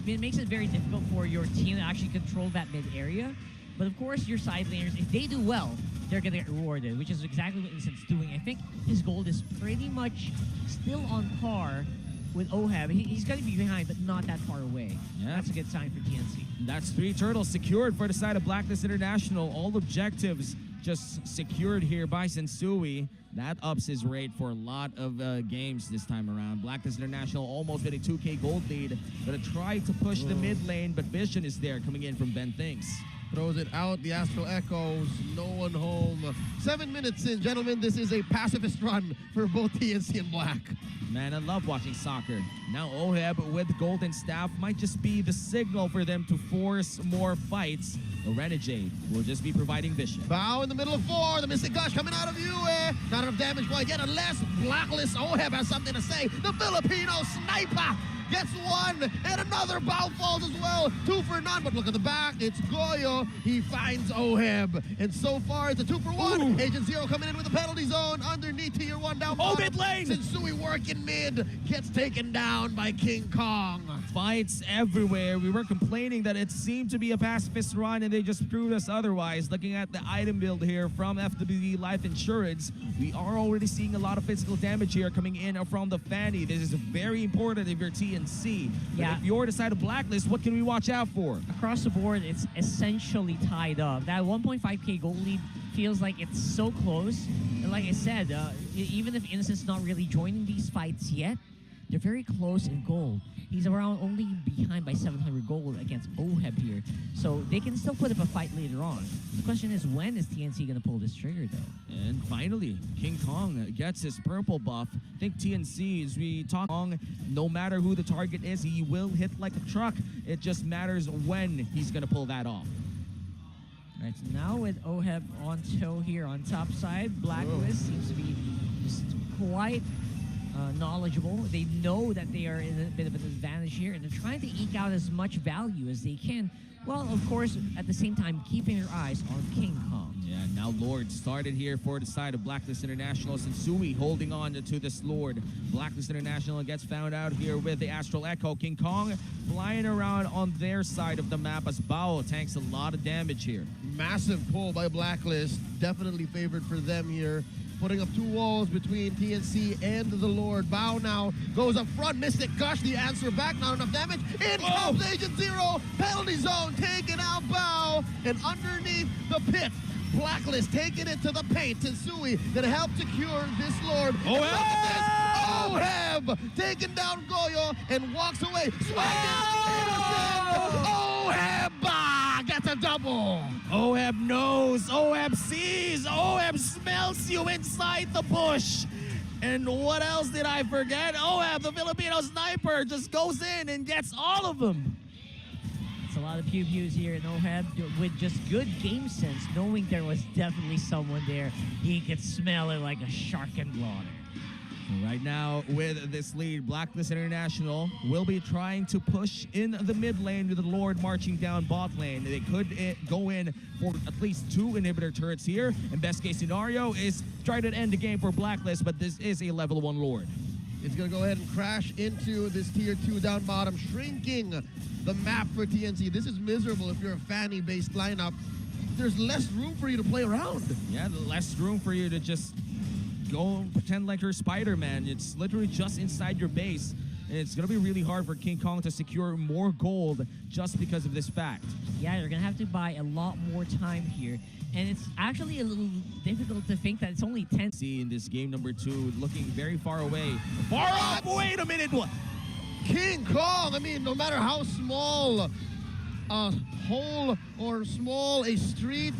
It makes it very difficult for your team to actually control that mid area. But of course, your side laners, if they do well, they're going to get rewarded, which is exactly what Innocent's doing. I think his gold is pretty much still on par with Oheb. He's going to be behind, but not that far away. Yeah. That's a good sign for TNC. That's 3 turtles secured for the side of Blacklist International. All objectives just secured here by Sensui. That ups his rate for a lot of games this time around. Blacklist International almost with a 2K gold lead. Gonna try to push the mid lane, but Vision is there coming in from Ben Things. Throws it out, the Astral Echoes, no one home. 7 minutes in, gentlemen, this is a pacifist run for both TNC and Black. Man, I love watching soccer. Now Oheb with Golden Staff might just be the signal for them to force more fights. Renegade will just be providing vision. Bao in the middle of 4, the Mystic Gush coming out of you. Not enough damage quite yet, unless Blacklist Oheb has something to say. The Filipino sniper gets one, and another Bao falls as well. 2 for none, but look at the back. It's Goyo. He finds Oheb. And so far, it's a 2 for 1. Ooh. Agent Zero coming in with the penalty zone underneath tier 1 down Oh, bottom. mid lane! Sensui working mid, gets taken down by King Kong. Fights everywhere. We were complaining that it seemed to be a pacifist run, and they just proved us otherwise. Looking at the item build here from FWD Life Insurance, we are already seeing a lot of physical damage here coming in from the Fanny. This is very important if you're TNC. But Yeah. if you're the side of Blacklist, what can we watch out for? Across the board, it's essentially tied up. That 1.5k gold lead feels like it's so close. And like I said, even if Innocent's not really joining these fights yet, they're very close in gold. He's around only behind by 700 gold against Oheb here. So they can still put up a fight later on. The question is, when is TNC going to pull this trigger, though? And finally, King Kong gets his purple buff. I think TNC, as we talk Kong, no matter who the target is, he will hit like a truck. It just matters when he's going to pull that off. Right, so now with OHEB on toe here on top side, Blacklist seems to be just quite knowledgeable. They know that they are in a bit of an advantage here, and they're trying to eke out as much value as they can. Well, of course, at the same time, keeping their eyes on King Kong. Yeah, now Lord started here for the side of Blacklist International. Sensui holding on to this Lord. Blacklist International gets found out here with the Astral Echo. King Kong flying around on their side of the map as Bao tanks a lot of damage here. Massive pull by Blacklist. Definitely favored for them here. Putting up 2 walls between TNC and the Lord. Bao now goes up front. Mystic Gush, the answer back. Not enough damage. In comes Agent Zero. Penalty zone taking out Bao. And underneath the pit, Blacklist taking it to the paint. Tensui gonna help secure this Lord. Oh, and look at this. Oheb taking down Goyo and walks away. Swinging. Oheb gets a double. Oheb knows, Oheb sees, Oheb smells you inside the bush. And what else did I forget? Oheb, the Filipino sniper, just goes in and gets all of them. It's a lot of pew-pews here in OHEB with just good game sense, knowing there was definitely someone there. He could smell it like a shark in water. Right now, with this lead, Blacklist International will be trying to push in the mid lane with the Lord marching down bot lane. They could go in for at least 2 inhibitor turrets here. And best case scenario is try to end the game for Blacklist, but this is a level 1 Lord. It's going to go ahead and crash into this tier 2 down bottom, shrinking the map for TNC. This is miserable if you're a Fanny-based lineup. There's less room for you to play around. Yeah, less room for you to just go and pretend like you're Spider-Man. It's literally just inside your base. And it's going to be really hard for King Kong to secure more gold just because of this fact. Yeah, you're going to have to buy a lot more time here. And it's actually a little difficult to think that it's only 10. See in this game number 2, looking very far away. Far off! Wait a minute! What? King Kong, I mean, no matter how small a hole or small a street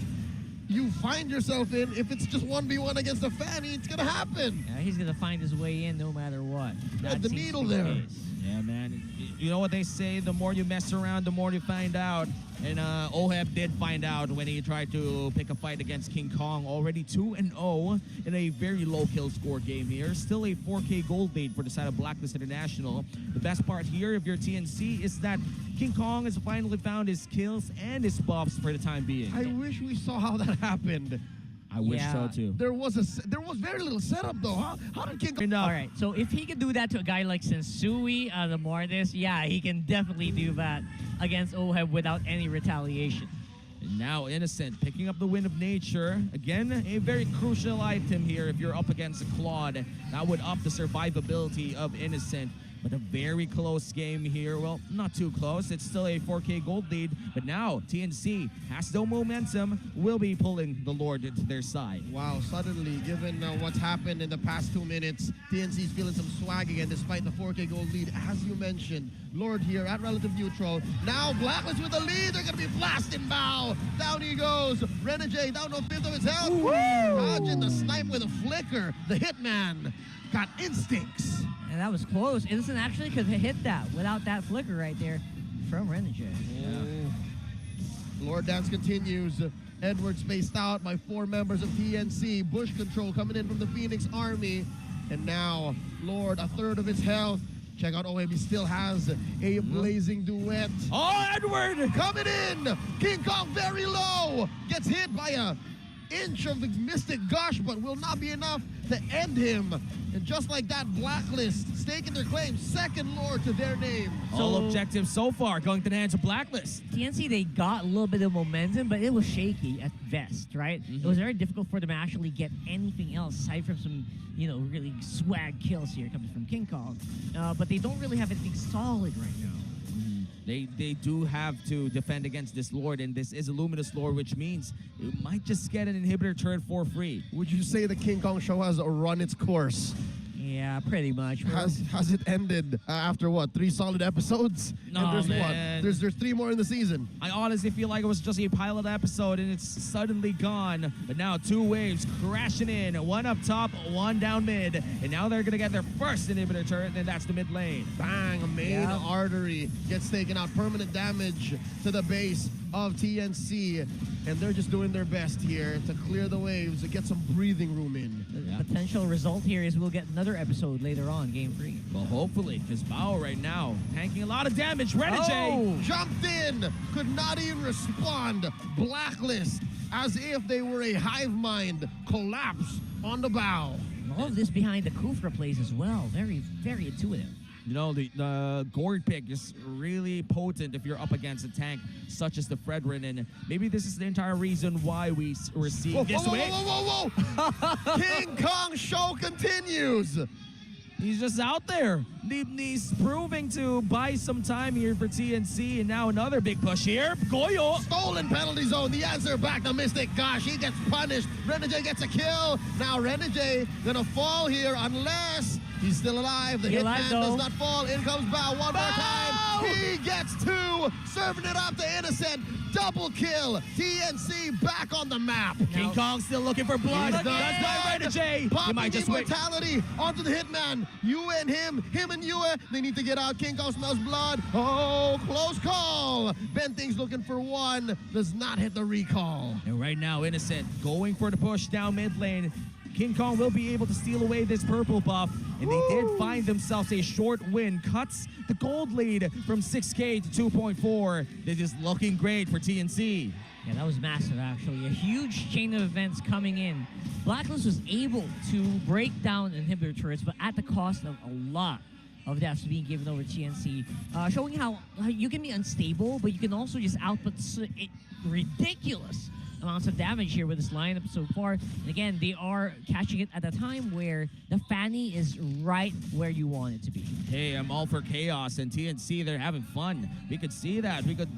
you find yourself in, if it's just 1v1 against a Fanny, it's going to happen. Yeah, he's going to find his way in no matter what. Thread the needle there. Yeah, man. You know what they say, the more you mess around, the more you find out. And Oheb did find out when he tried to pick a fight against King Kong. Already 2-0 in a very low kill score game here. Still a 4K gold lead for the side of Blacklist International. The best part here, if you're TNC, is that King Kong has finally found his kills and his buffs for the time being. I wish we saw how that happened. I wish so too. There was very little setup though. How did King Kong? All right, so if he could do that to a guy like Sensui, the Mortis, yeah, he can definitely do that against Oheb without any retaliation. And now Innocent picking up the Wind of Nature. Again, a very crucial item here if you're up against a Claude. That would up the survivability of Innocent. But a very close game here. Well, not too close. It's still a 4K gold lead. But now TNC has no momentum, will be pulling the Lord into their side. Wow, suddenly, given what's happened in the past 2 minutes, TNC's feeling some swag again despite the 4K gold lead. As you mentioned, Lord here at relative neutral. Now Blacklist with the lead. They're going to be blasting Bao. Down he goes. Renegade down to 5th of his health. Dodging the snipe with a flicker. The Hitman got instincts. And that was close. Innocent actually could have hit that without that flicker right there from Renegade. Lord Dance continues. Edward spaced out by 4 members of TNC. Bush control coming in from the Phoenix Army. And now, Lord, a third of his health. Check out OHEB, he still has a blazing duet. Oh, Edward! Coming in! King Kong very low! Gets hit by a inch of the Mystic Gush, but will not be enough to end him. And just like that, Blacklist staking their claim, second Lord to their name. All objectives so far going to the hands of Blacklist. TNC, they got a little bit of momentum, but it was shaky at best, right? It was very difficult for them to actually get anything else aside from some, really swag kills here coming from King Kong. But they don't really have anything solid right now. They do have to defend against this Lord, and this is a Luminous Lord, which means it might just get an inhibitor turret for free. Would you say the King Kong show has run its course? Yeah, Yeah, pretty much. Has it ended after what? 3 solid episodes? No, and there's man. what? There's 3 more in the season. I honestly feel like it was just a pilot episode and it's suddenly gone. But now 2 waves crashing in. 1 up top, 1 down mid. And now they're going to get their first inhibitor turret, and that's the mid lane. Bang, a main artery gets taken out. Permanent damage to the base of TNC. And they're just doing their best here to clear the waves, to get some breathing room in. The potential result here is we'll get another episode later on, Game 3. Well, hopefully, because Bao right now tanking a lot of damage. Renegade! Jumped in, could not even respond. Blacklist, as if they were a hive mind, collapse on the bow. All of this behind the Kufra plays as well. Very, very intuitive. You know, the gourd pick is really potent if you're up against a tank such as the Fredrin, and maybe this is the entire reason why we're seeing this way. Whoa. King Kong show continues. He's just out there. He's proving to buy some time here for TNC, and now another big push here. Goyo! Stolen penalty zone. The answer back to Mystic. Gosh, he gets punished. Renegade gets a kill. Now Renegade gonna fall here unless he's still alive. The hitman does not fall. In comes Bao one more time. He gets 2. Serving it up to Innocent. Double kill. TNC back on the map. King Kong still looking for blood. He's That's done. by Renegade. He Popping might just wait. immortality onto the hitman. Yue and him and Yue. They need to get out. King Kong smells blood. Oh, close call. Benting's looking for 1. Does not hit the recall. And right now, Innocent going for the push down mid lane. King Kong will be able to steal away this purple buff, and they did find themselves a short win. Cuts the gold lead from 6K to 2.4. This is looking great for TNC. Yeah, that was massive, actually. A huge chain of events coming in. Blacklist was able to break down inhibitor turrets, but at the cost of a lot of deaths being given over TNC, showing how you can be unstable, but you can also just output ridiculous amounts of damage here with this lineup so far. And again, they are catching it at a time where the Fanny is right where you want it to be. Hey, I'm all for chaos, and TNC, they're having fun. We could see that. We could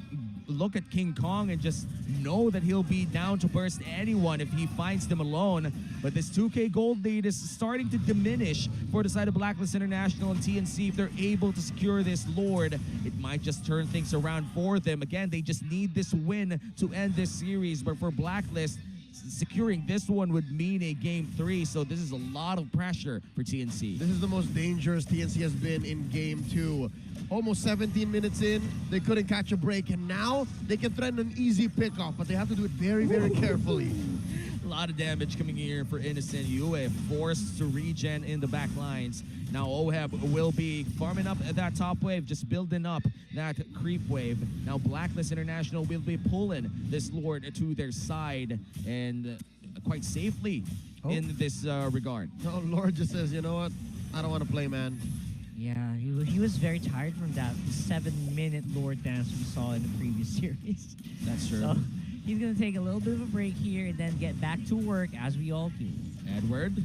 look at King Kong and just know that he'll be down to burst anyone if he finds them alone. But this 2K gold lead is starting to diminish for the side of Blacklist International and TNC. If they're able to secure this Lord, it might just turn things around for them. Again, they just need this win to end this series. But for Blacklist, securing this one would mean a Game 3, so this is a lot of pressure for TNC. This is the most dangerous TNC has been in Game 2. Almost 17 minutes in, they couldn't catch a break, and now they can threaten an easy pickoff, but they have to do it very, very carefully. A lot of damage coming here for Innocent. Yue forced to regen in the back lines. Now Oheb will be farming up that top wave, just building up that creep wave. Now Blacklist International will be pulling this Lord to their side, and quite safely in this regard. Oh, Lord just says, you know what? I don't want to play, man. Yeah, he was very tired from that 7-minute Lord dance we saw in the previous series. That's true. So he's going to take a little bit of a break here and then get back to work as we all do. Edward.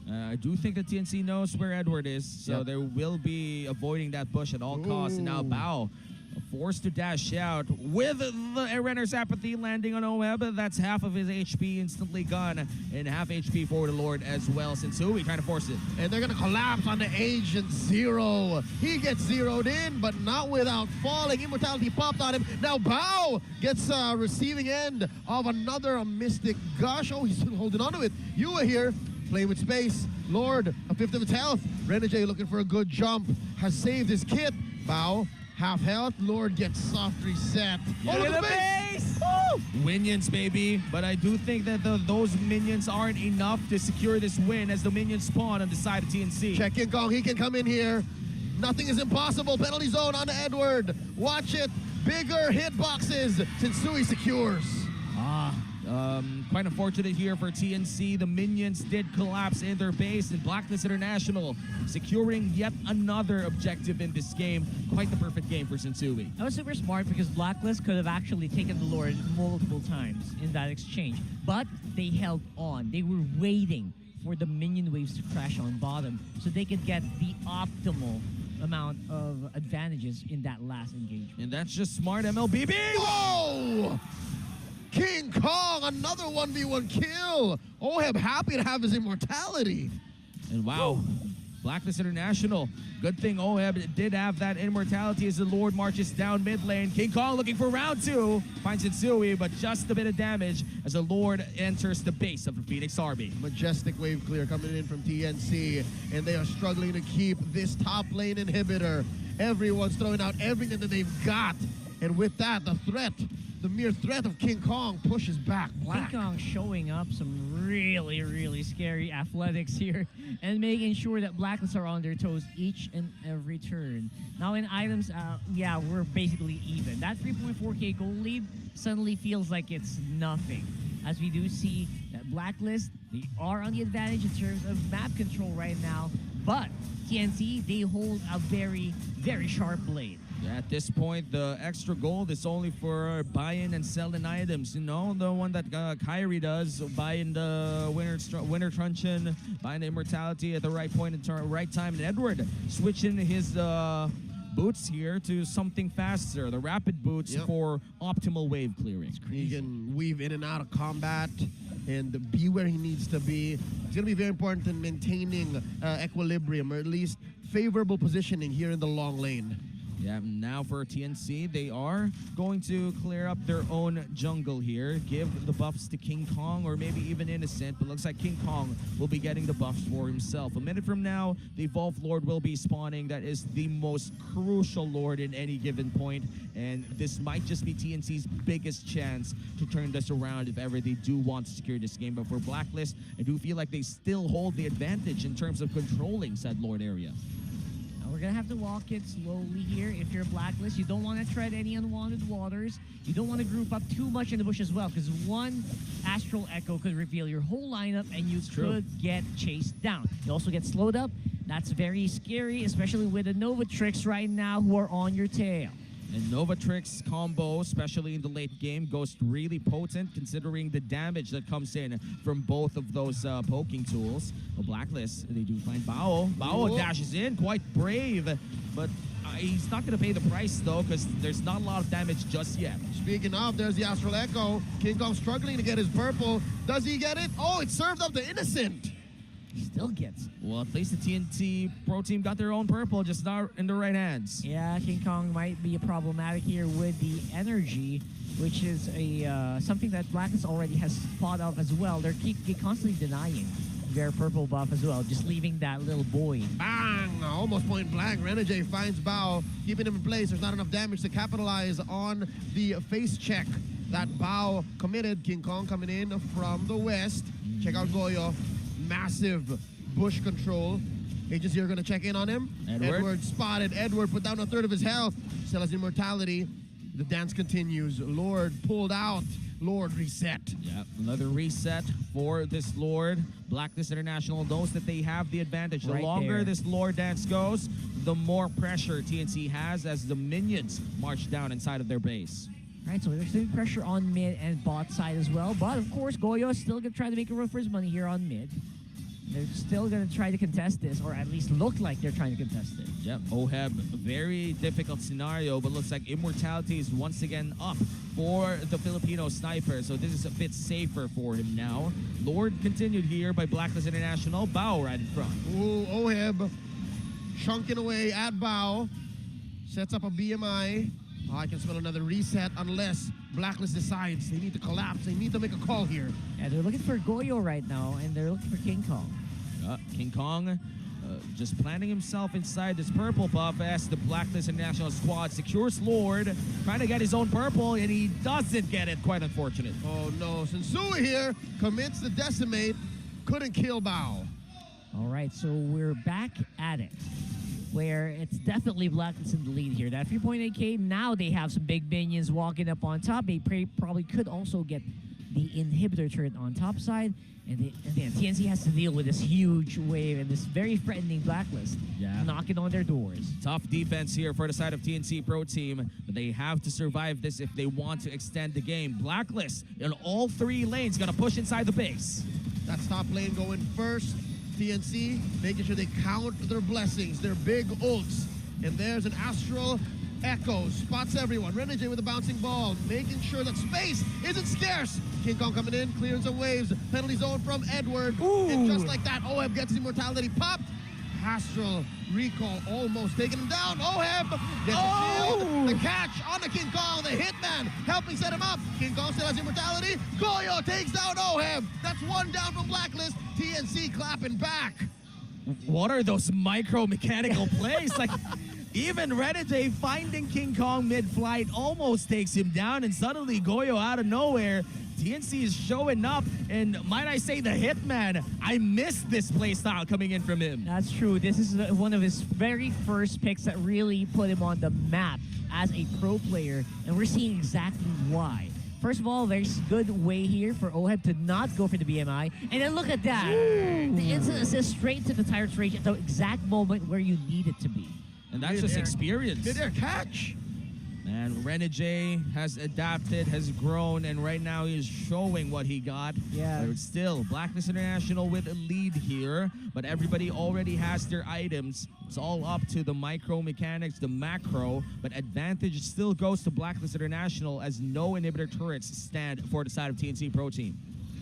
I do think that TNC knows where Edward is, so they will be avoiding that bush at all costs. And now Bao forced to dash out with the Renner's Apathy landing on Oheb. That's half of his HP instantly gone, and half HP for the Lord as well. Sensui trying to force it. And they're going to collapse on the Agent Zero. He gets zeroed in, but not without falling. Immortality popped on him. Now Bao gets receiving end of another Mystic Gush. Oh, he's still holding on to it. Yue here, playing with space. Lord, a fifth of its health. Renegade looking for a good jump. Has saved his kit. Bao, half health. Lord gets soft reset. Yeah. Oh, the base! Minions, baby. But I do think that those minions aren't enough to secure this win as the minions spawn on the side of TNC. Check in, Kong. He can come in here. Nothing is impossible. Penalty zone on Edward. Watch it. Bigger hitboxes. Sensui secures. Quite unfortunate here for TNC. The minions did collapse in their base, and Blacklist International securing yet another objective in this game. Quite the perfect game for Sensui. That was super smart because Blacklist could have actually taken the Lord multiple times in that exchange, but they held on. They were waiting for the minion waves to crash on bottom so they could get the optimal amount of advantages in that last engagement. And that's just smart MLBB. Whoa! King Kong, another 1v1 kill. Oheb happy to have his immortality. And wow, Blacklist International. Good thing Oheb did have that immortality as the Lord marches down mid lane. King Kong looking for round 2. Finds Itsui, but just a bit of damage as the Lord enters the base of the Phoenix Army. Majestic wave clear coming in from TNC, and they are struggling to keep this top lane inhibitor. Everyone's throwing out everything that they've got, and with that, the mere threat of King Kong pushes back Black. King Kong showing up some really, really scary athletics here and making sure that Blacklist are on their toes each and every turn. Now in items, yeah, we're basically even. That 3.4k gold lead suddenly feels like it's nothing, as we do see that Blacklist, they are on the advantage in terms of map control right now, but TNC, they hold a very, very sharp blade. Yeah, at this point, the extra gold is only for buying and selling items. You know, the one that Kyrie does, buying the winter truncheon, buying the immortality at the right point in right time. And Edward switching his boots here to something faster, the rapid boots for optimal wave clearing. He can weave in and out of combat and be where he needs to be. It's going to be very important in maintaining equilibrium, or at least favorable positioning here in the long lane. Yeah, now for TNC, they are going to clear up their own jungle here, give the buffs to King Kong, or maybe even Innocent, but looks like King Kong will be getting the buffs for himself. A minute from now, the Evolved Lord will be spawning. That is the most crucial Lord in any given point, and this might just be TNC's biggest chance to turn this around if ever they do want to secure this game. But for Blacklist, I do feel like they still hold the advantage in terms of controlling said Lord area. We're gonna have to walk it slowly here. If you're Blacklist, you don't want to tread any unwanted waters. You don't want to group up too much in the bush as well, because one Astral Echo could reveal your whole lineup and you could get chased down. You also get slowed up. That's very scary, especially with the Novatrix right now who are on your tail. And Novatrix combo, especially in the late game, goes really potent considering the damage that comes in from both of those poking tools. Well, Blacklist, they do find Bao. Bao dashes in, quite brave, but he's not going to pay the price though, because there's not a lot of damage just yet. Speaking of, there's the Astral Echo. King Kong struggling to get his purple. Does he get it? Oh, it's served up to Innocent. He still gets it. Well, at least the TNT Pro Team got their own purple, just not in the right hands. Yeah, King Kong might be problematic here with the energy, which is a something that Blacklist already has thought of as well. They're constantly denying their purple buff as well, just leaving that little void. Bang! Almost point blank. Renegade finds Bao, keeping him in place. There's not enough damage to capitalize on the face check that Bao committed. King Kong coming in from the west. Check out Goyo. Massive bush control. Agents here are going to check in on him. Edward spotted. Edward put down a third of his health. Still has immortality. The dance continues. Lord pulled out. Lord reset. Yep, another reset for this Lord. Blacklist International knows that they have the advantage. The longer this Lord dance goes, the more pressure TNC has as the minions march down inside of their base. Right, so there's still pressure on mid and bot side as well. But of course, Goyo is still going to try to make a run for his money here on mid. They're still going to try to contest this, or at least look like they're trying to contest it. Yep, Oheb, very difficult scenario, but looks like immortality is once again up for the Filipino sniper, so this is a bit safer for him now. Lord continued here by Blacklist International. Bao right in front. Ooh, Oheb chunking away at Bao. Sets up a BMI. Oh, I can smell another reset unless Blacklist decides they need to collapse. They need to make a call here. Yeah, they're looking for Goyo right now, and they're looking for King Kong. King Kong just planting himself inside this purple buff as the Blacklist International squad secures Lord, trying to get his own purple, and he doesn't get it. Quite unfortunate. Oh no, Sensui here commits the decimate, couldn't kill Bao. All right, so we're back at it, where it's definitely Blacklist in the lead here. That 3.8k, now they have some big minions walking up on top. They probably could also get the inhibitor turret on top side. And then TNC has to deal with this huge wave and this very threatening Blacklist knocking on their doors. Tough defense here for the side of TNC Pro Team, but they have to survive this if they want to extend the game. Blacklist in all three lanes gonna push inside the base. That's top lane going first. TNC making sure they count their blessings, their big ults. And there's an Astral Echo, spots everyone. Renegade with a bouncing ball, making sure that space isn't scarce. King Kong coming in, clearing some waves. Penalty zone from Edward. Ooh. And just like that, Oheb gets immortality popped. Astral recall almost taking him down. Oheb gets a shield. The catch on the King Kong. The hitman helping set him up. King Kong still has immortality. Goyo takes down Oheb. That's one down from Blacklist. TNC clapping back. What are those micro mechanical plays? Like, even Renegade finding King Kong mid-flight almost takes him down, and suddenly Goyo out of nowhere. TNC is showing up, and might I say the Hitman, I missed this play style coming in from him. That's true. This is one of his very first picks that really put him on the map as a pro player, and we're seeing exactly why. First of all, very good way here for Oheb to not go for the BMI. And then look at that. The instant assist straight to the Tyrant's Rage at the exact moment where you need it to be. And that's just experience. Mid-air catch. Man, Renegade has adapted, has grown, and right now he's showing what he got. Yeah. But still, Blacklist International with a lead here, but everybody already has their items. It's all up to the micro mechanics, the macro, but advantage still goes to Blacklist International as no inhibitor turrets stand for the side of TNC Pro Team.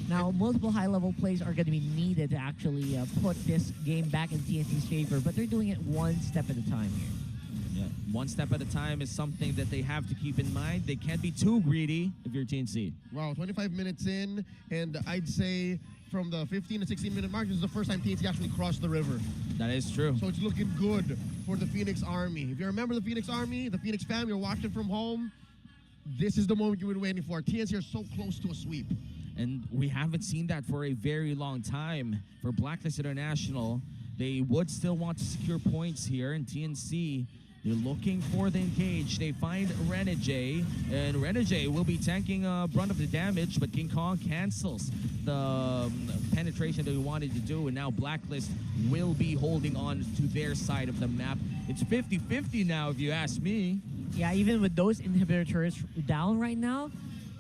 Now, multiple high-level plays are going to be needed to actually put this game back in TNC's favor, but they're doing it one step at a time here. Yeah, one step at a time is something that they have to keep in mind. They can't be too greedy if you're TNC. Wow, 25 minutes in, and I'd say from the 15 to 16 minute mark, this is the first time TNC actually crossed the river. That is true. So it's looking good for the Phoenix Army. If you remember the Phoenix Army, the Phoenix fam, you're watching from home, this is the moment you've been waiting for. TNC are so close to a sweep. And we haven't seen that for a very long time. For Blacklist International, they would still want to secure points here, and TNC, they're looking for the engage. They find Renegade, and Renegade will be tanking brunt of the damage, but King Kong cancels the penetration that he wanted to do, and now Blacklist will be holding on to their side of the map. It's 50-50 now, if you ask me. Yeah, even with those inhibitor turrets down right now,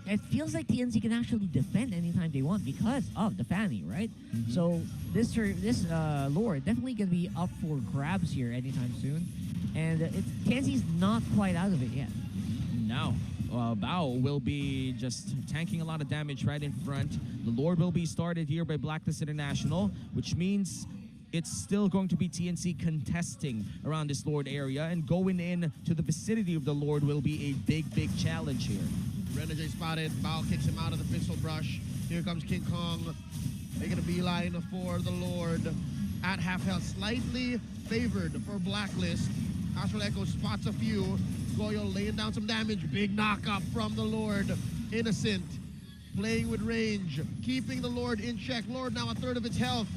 it feels like TNC can actually defend anytime they want because of the Fanny, right? So this Lord definitely going to be up for grabs here anytime soon. And TNC's not quite out of it yet. Now, Bao will be just tanking a lot of damage right in front. The Lord will be started here by Blacklist International, which means it's still going to be TNC contesting around this Lord area, and going in to the vicinity of the Lord will be a big, big challenge here. Renegade spotted. Bao kicks him out of the pistol brush. Here comes King Kong. Making a beeline for the Lord. At half health, slightly favored for Blacklist. Astral Echo spots a few. Goyo laying down some damage. Big knock-up from the Lord. Innocent. Playing with range. Keeping the Lord in check. Lord now a third of its health.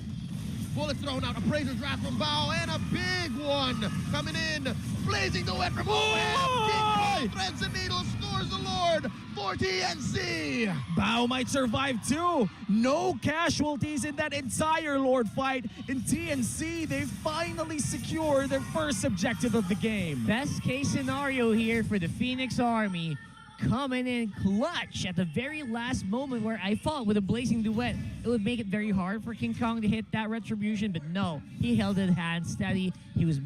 Bullet thrown out. Appraiser's Wrath from Bao. And a big one coming in. Blazing the wet from Oheb. King Kong threads the needle. Scores the Lord for TNC. Bao might survive too. No casualties in that entire Lord fight. In TNC, they finally secure their first objective of the game. Best case scenario here for the Phoenix Army, coming in clutch at the very last moment, where I thought with a blazing duet it would make it very hard for King Kong to hit that retribution, but no, he held it hand steady. He was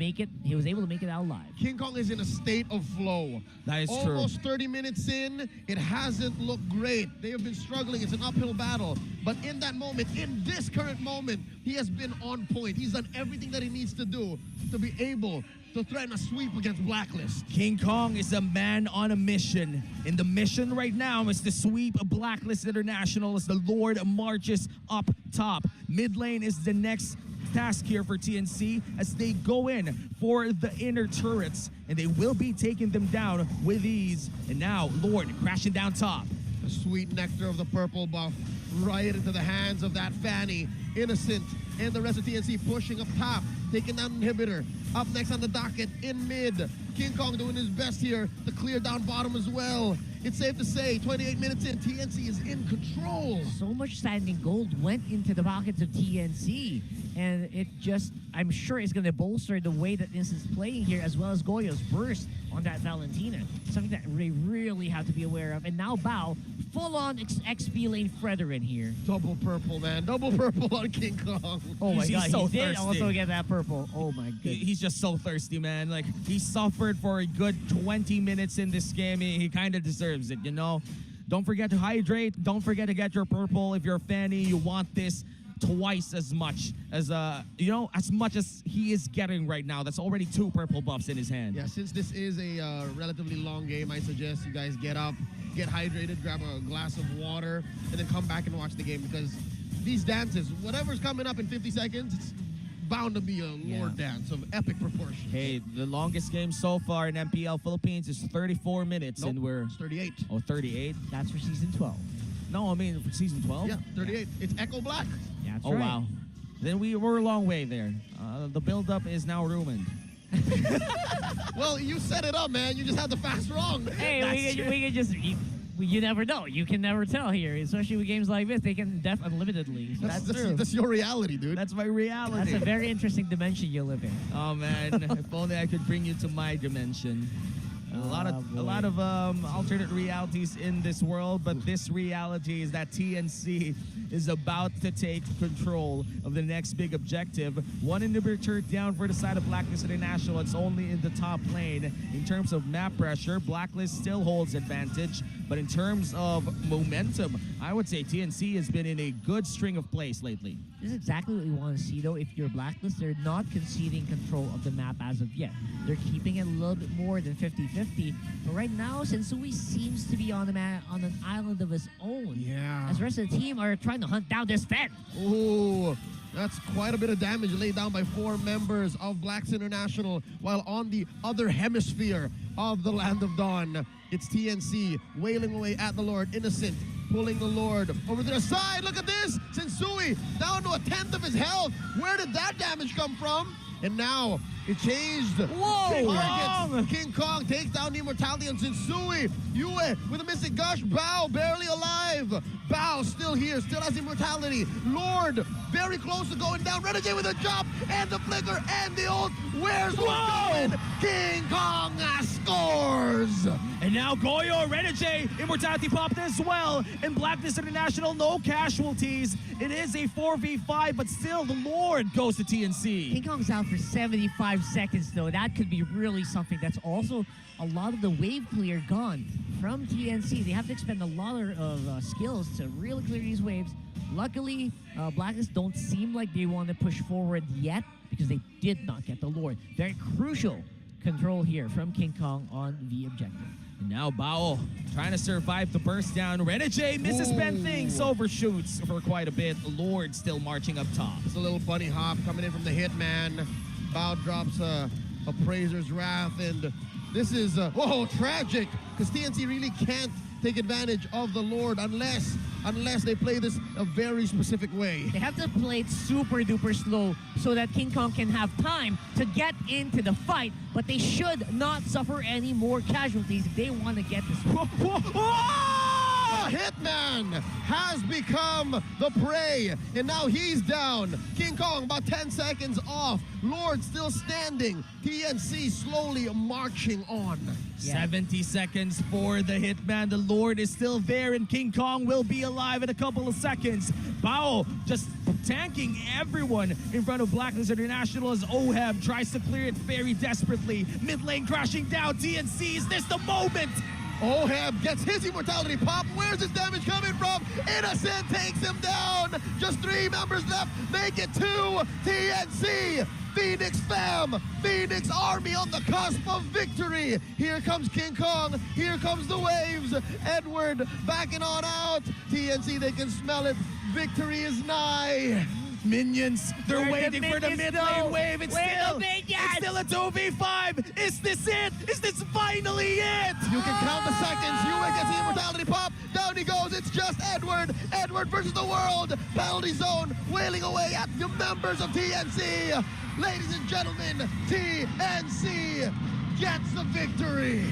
able to make it out alive. King Kong is in a state of flow. That is true. Almost 30 minutes in, it hasn't looked great. They have been struggling. It's an uphill battle. But in that moment, in this current moment, he has been on point. He's done everything that he needs to do to be able to threaten a sweep against Blacklist. King Kong is a man on a mission. And the mission right now is to sweep Blacklist International as the Lord marches up top. Mid lane is the next task here for TNC as they go in for the inner turrets, and they will be taking them down with ease. And now Lord crashing down top. The sweet nectar of the purple buff right into the hands of that Fanny. Innocent and the rest of TNC pushing up top, taking down Inhibitor. Up next on the docket in mid. King Kong doing his best here to clear down bottom as well. It's safe to say, 28 minutes in, TNC is in control. So much standing gold went into the pockets of TNC, and it just, I'm sure it's going to bolster the way that this is playing here, as well as Goyo's burst on that Valentina. Something that we really have to be aware of. And now Bao, full-on XP lane Fredrin here. Double purple, man. Double purple on King Kong. Oh my He's god, so he did thirsty. also get that purple. Oh my goodness. He's just so thirsty, man. Like, he suffered for a good 20 minutes in this game. He kind of deserves it, you know? Don't forget to hydrate. Don't forget to get your purple. If you're a Fanny, you want this. twice as much as as much as he is getting right now. That's already 2 purple buffs in his hand. Yeah, since this is a relatively long game, I suggest you guys get up, get hydrated, grab a glass of water, and then come back and watch the game, because these dances, whatever's coming up in 50 seconds, it's bound to be a Lord dance of epic proportions. Hey, the longest game so far in MPL Philippines is 34 minutes, Nope, and we're it's 38. 38. That's for season 12. No, I mean for season 12. Yeah, 38. It's Echo Black. That's Oh right. wow. Then we're a long way there. The build-up is now ruined. Well, you set it up, man. You just had the fast wrong. Hey, That's we can just. You never know. You can never tell here, especially with games like this. They can def unlimitedly. So That's your reality, dude. That's my reality. That's a very interesting dimension you live in. Oh man, if only I could bring you to my dimension. A lot of alternate realities in this world, but this reality is that TNC is about to take control of the next big objective. One inhibitor down for the side of Blacklist International. It's only in the top lane. In terms of map pressure, Blacklist still holds advantage, but in terms of momentum, I would say TNC has been in a good string of plays lately. This is exactly what we want to see, though. If you're Blacklist, they're not conceding control of the map as of yet. They're keeping it a little bit more than 50-50. But right now, Sensui seems to be on an island of his own. Yeah. As the rest of the team are trying to hunt down this Fed. Ooh, that's quite a bit of damage laid down by 4 members of Blacks International, while on the other hemisphere of the Land of Dawn, it's TNC wailing away at the Lord. Innocent pulling the Lord over to the side. Look at this! Sensui down to 1/10 of his health. Where did that damage come from? And now it changed. Whoa! King Kong takes down the immortality on Sensui. Yue with a missing gush. Bao barely alive. Bao still here, still has immortality. Lord very close to going down. Renegade with a jump and the flicker and the ult. Where's what's going? King Kong scores. And now Goyo, Renegade, Immortality popped as well. And Blacklist International, no casualties. It is a 4v5, but still the Lord goes to TNC. King Kong's out for 75 seconds, though. That could be really something. That's also a lot of the wave clear gone from TNC. They have to expend a lot of skills to really clear these waves. Luckily, Blacklist don't seem like they want to push forward yet because they did not get the Lord. Very crucial control here from King Kong on the objective. And now Bao trying to survive the burst down. Renegade misses Ben Things, overshoots for quite a bit. Lord still marching up top. It's a little bunny hop coming in from the Hitman. Bao drops a Praiser's Wrath, and this is tragic, because TNC really can't take advantage of the Lord unless they play this a very specific way. They have to play it super duper slow so that King Kong can have time to get into the fight, but they should not suffer any more casualties if they want to get this one. Hitman has become the prey, and now he's down. King Kong about 10 seconds off. Lord still standing. TNC slowly marching on. Yeah. 70 seconds for the Hitman. The Lord is still there, and King Kong will be alive in a couple of seconds. Bao just tanking everyone in front of Blacklist International as Oheb tries to clear it very desperately. Mid lane crashing down. TNC, is this the moment? Oheb gets his immortality pop. Where's his damage coming from? Innocent takes him down. Just 3 members left. Make it 2. TNC. Phoenix fam. Phoenix army on the cusp of victory. Here comes King Kong. Here comes the waves. Edward backing on out. TNC, they can smell it. Victory is nigh. Minions, they're Where the waiting for the minions mid lane go? wave. It's Where still, the minions? it's still a 2v5. Is this it? Is this finally it? You can count the seconds. Yue gets the immortality pop. Down he goes. It's just Edward. Edward versus the world. Penalty zone wailing away at the members of TNC. Ladies and gentlemen, TNC gets the victory.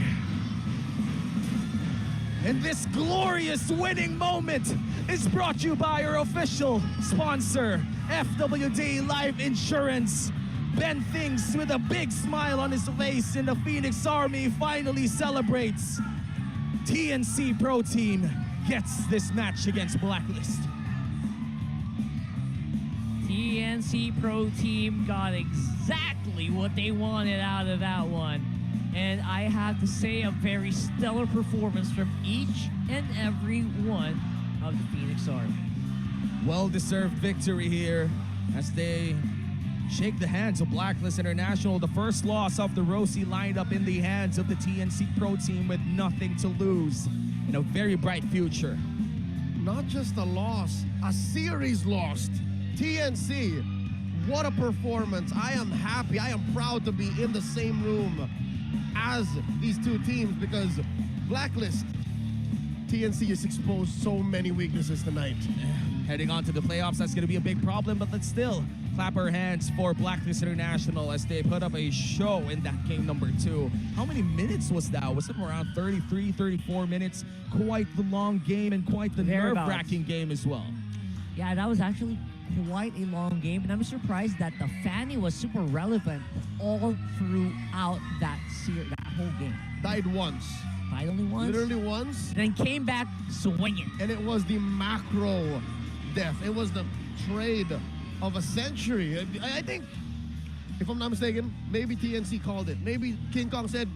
And this glorious winning moment is brought to you by our official sponsor, FWD Life Insurance. Ben Things with a big smile on his face, and the Phoenix Army finally celebrates. TNC Pro Team gets this match against Blacklist. TNC Pro Team got exactly what they wanted out of that one. And I have to say, a very stellar performance from each and every one of the Phoenix Army. Well-deserved victory here as they shake the hands of Blacklist International. The first loss of the Rosie lineup in the hands of the TNC Pro team with nothing to lose and a very bright future. Not just a loss, a series lost. TNC, what a performance. I am happy. I am proud to be in the same room as these two teams because Blacklist, TNC has exposed so many weaknesses tonight. Heading on to the playoffs, that's going to be a big problem, but let's still clap our hands for Blacklist International as they put up a show in that game number 2. How many minutes was that? Was it around 33, 34 minutes? Quite the long game and quite the nerve-wracking game as well. Yeah, that was actually quite a long game, and I'm surprised that the Fanny was super relevant all throughout that whole game. Died once. Died only once. Literally once. And then came back swinging. And it was the macro death. It was the trade of a century. I think, if I'm not mistaken, maybe TNC called it. Maybe King Kong said,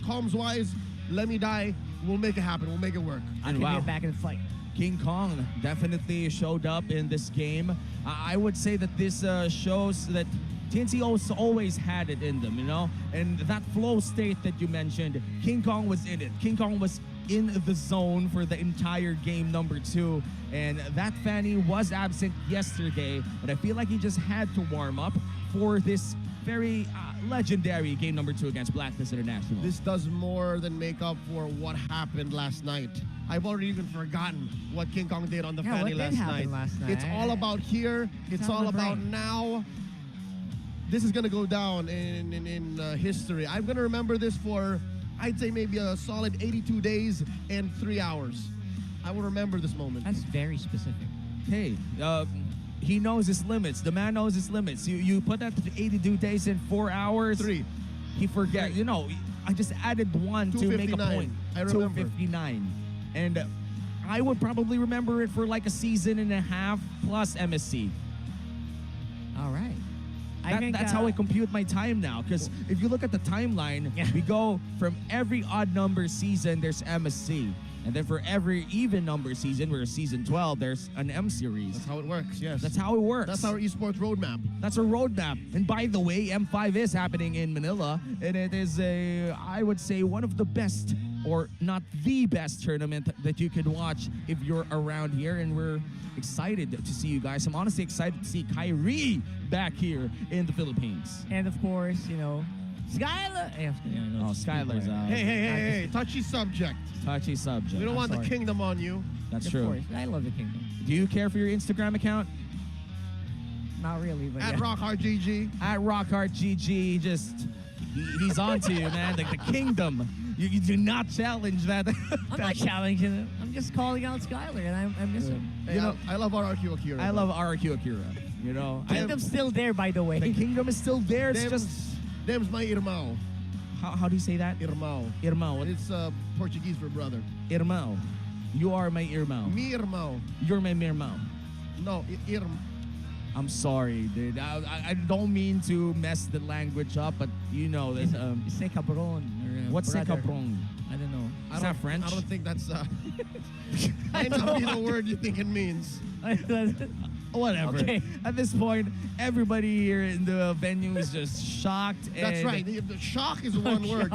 comms-wise, let me die. We'll make it happen. We'll make it work. I can get back in the fight. King Kong definitely showed up in this game. I would say that this shows that TNC also always had it in them, you know? And that flow state that you mentioned, King Kong was in it. King Kong was in the zone for the entire game number 2. And that Fanny was absent yesterday, but I feel like he just had to warm up for this very legendary game number 2 against Blacklist International. This does more than make up for what happened last night. I've already even forgotten what King Kong did on the Fanny last night. It's all about here. It's all about now. This is going to go down in history. I'm going to remember this for, I'd say, maybe a solid 82 days and 3 hours. I will remember this moment. That's very specific. Hey, he knows his limits. The man knows his limits. You put that to 82 days in 4 hours. 3. He forget. You know, I just added 1 to make a point. I remember. 259. And I would probably remember it for like a season and a half plus MSC. All right. That's how I compute my time now. Because if you look at the timeline, we go from every odd number season, there's MSC. And then for every even number season, where season 12, there's an M series. That's how it works, yes. That's how it works. That's our esports roadmap. That's a roadmap. And by the way, M5 is happening in Manila. And it is I would say, one of the best, or not the best tournament that you can watch if you're around here. And we're excited to see you guys. I'm honestly excited to see Kyrie back here in the Philippines. And of course, you know, Skylar. Skylar's out. Hey, touchy subject. Touchy subject. We don't want the kingdom on you. That's Of true. course, I love the kingdom. Do you care for your Instagram account? Not really, but At yeah. RockHardGG. At RockHardGG, he's on to you, man. Like the kingdom. You do not challenge that. I'm not challenging him. I'm just calling out Skylar, and I miss him. Hey, You know, I love RRQ Akira. I love RQ Akira. You know, Kingdom's still there, by the way. the kingdom is still there. It's just Them's my irmão. how do you say that? Irmão. Irmão. It's Portuguese for brother. Irmão. You are my irmão. Mi irmão. You're my irmão. No, I'm sorry, dude. I don't mean to mess the language up, but you know this. Say cabron. Or, What's brother. cabrón? I don't know. Is that French? I don't think that's might not be the word you think it means. Whatever. Okay. At this point, everybody here in the venue is just shocked. That's and right. The shock is one word.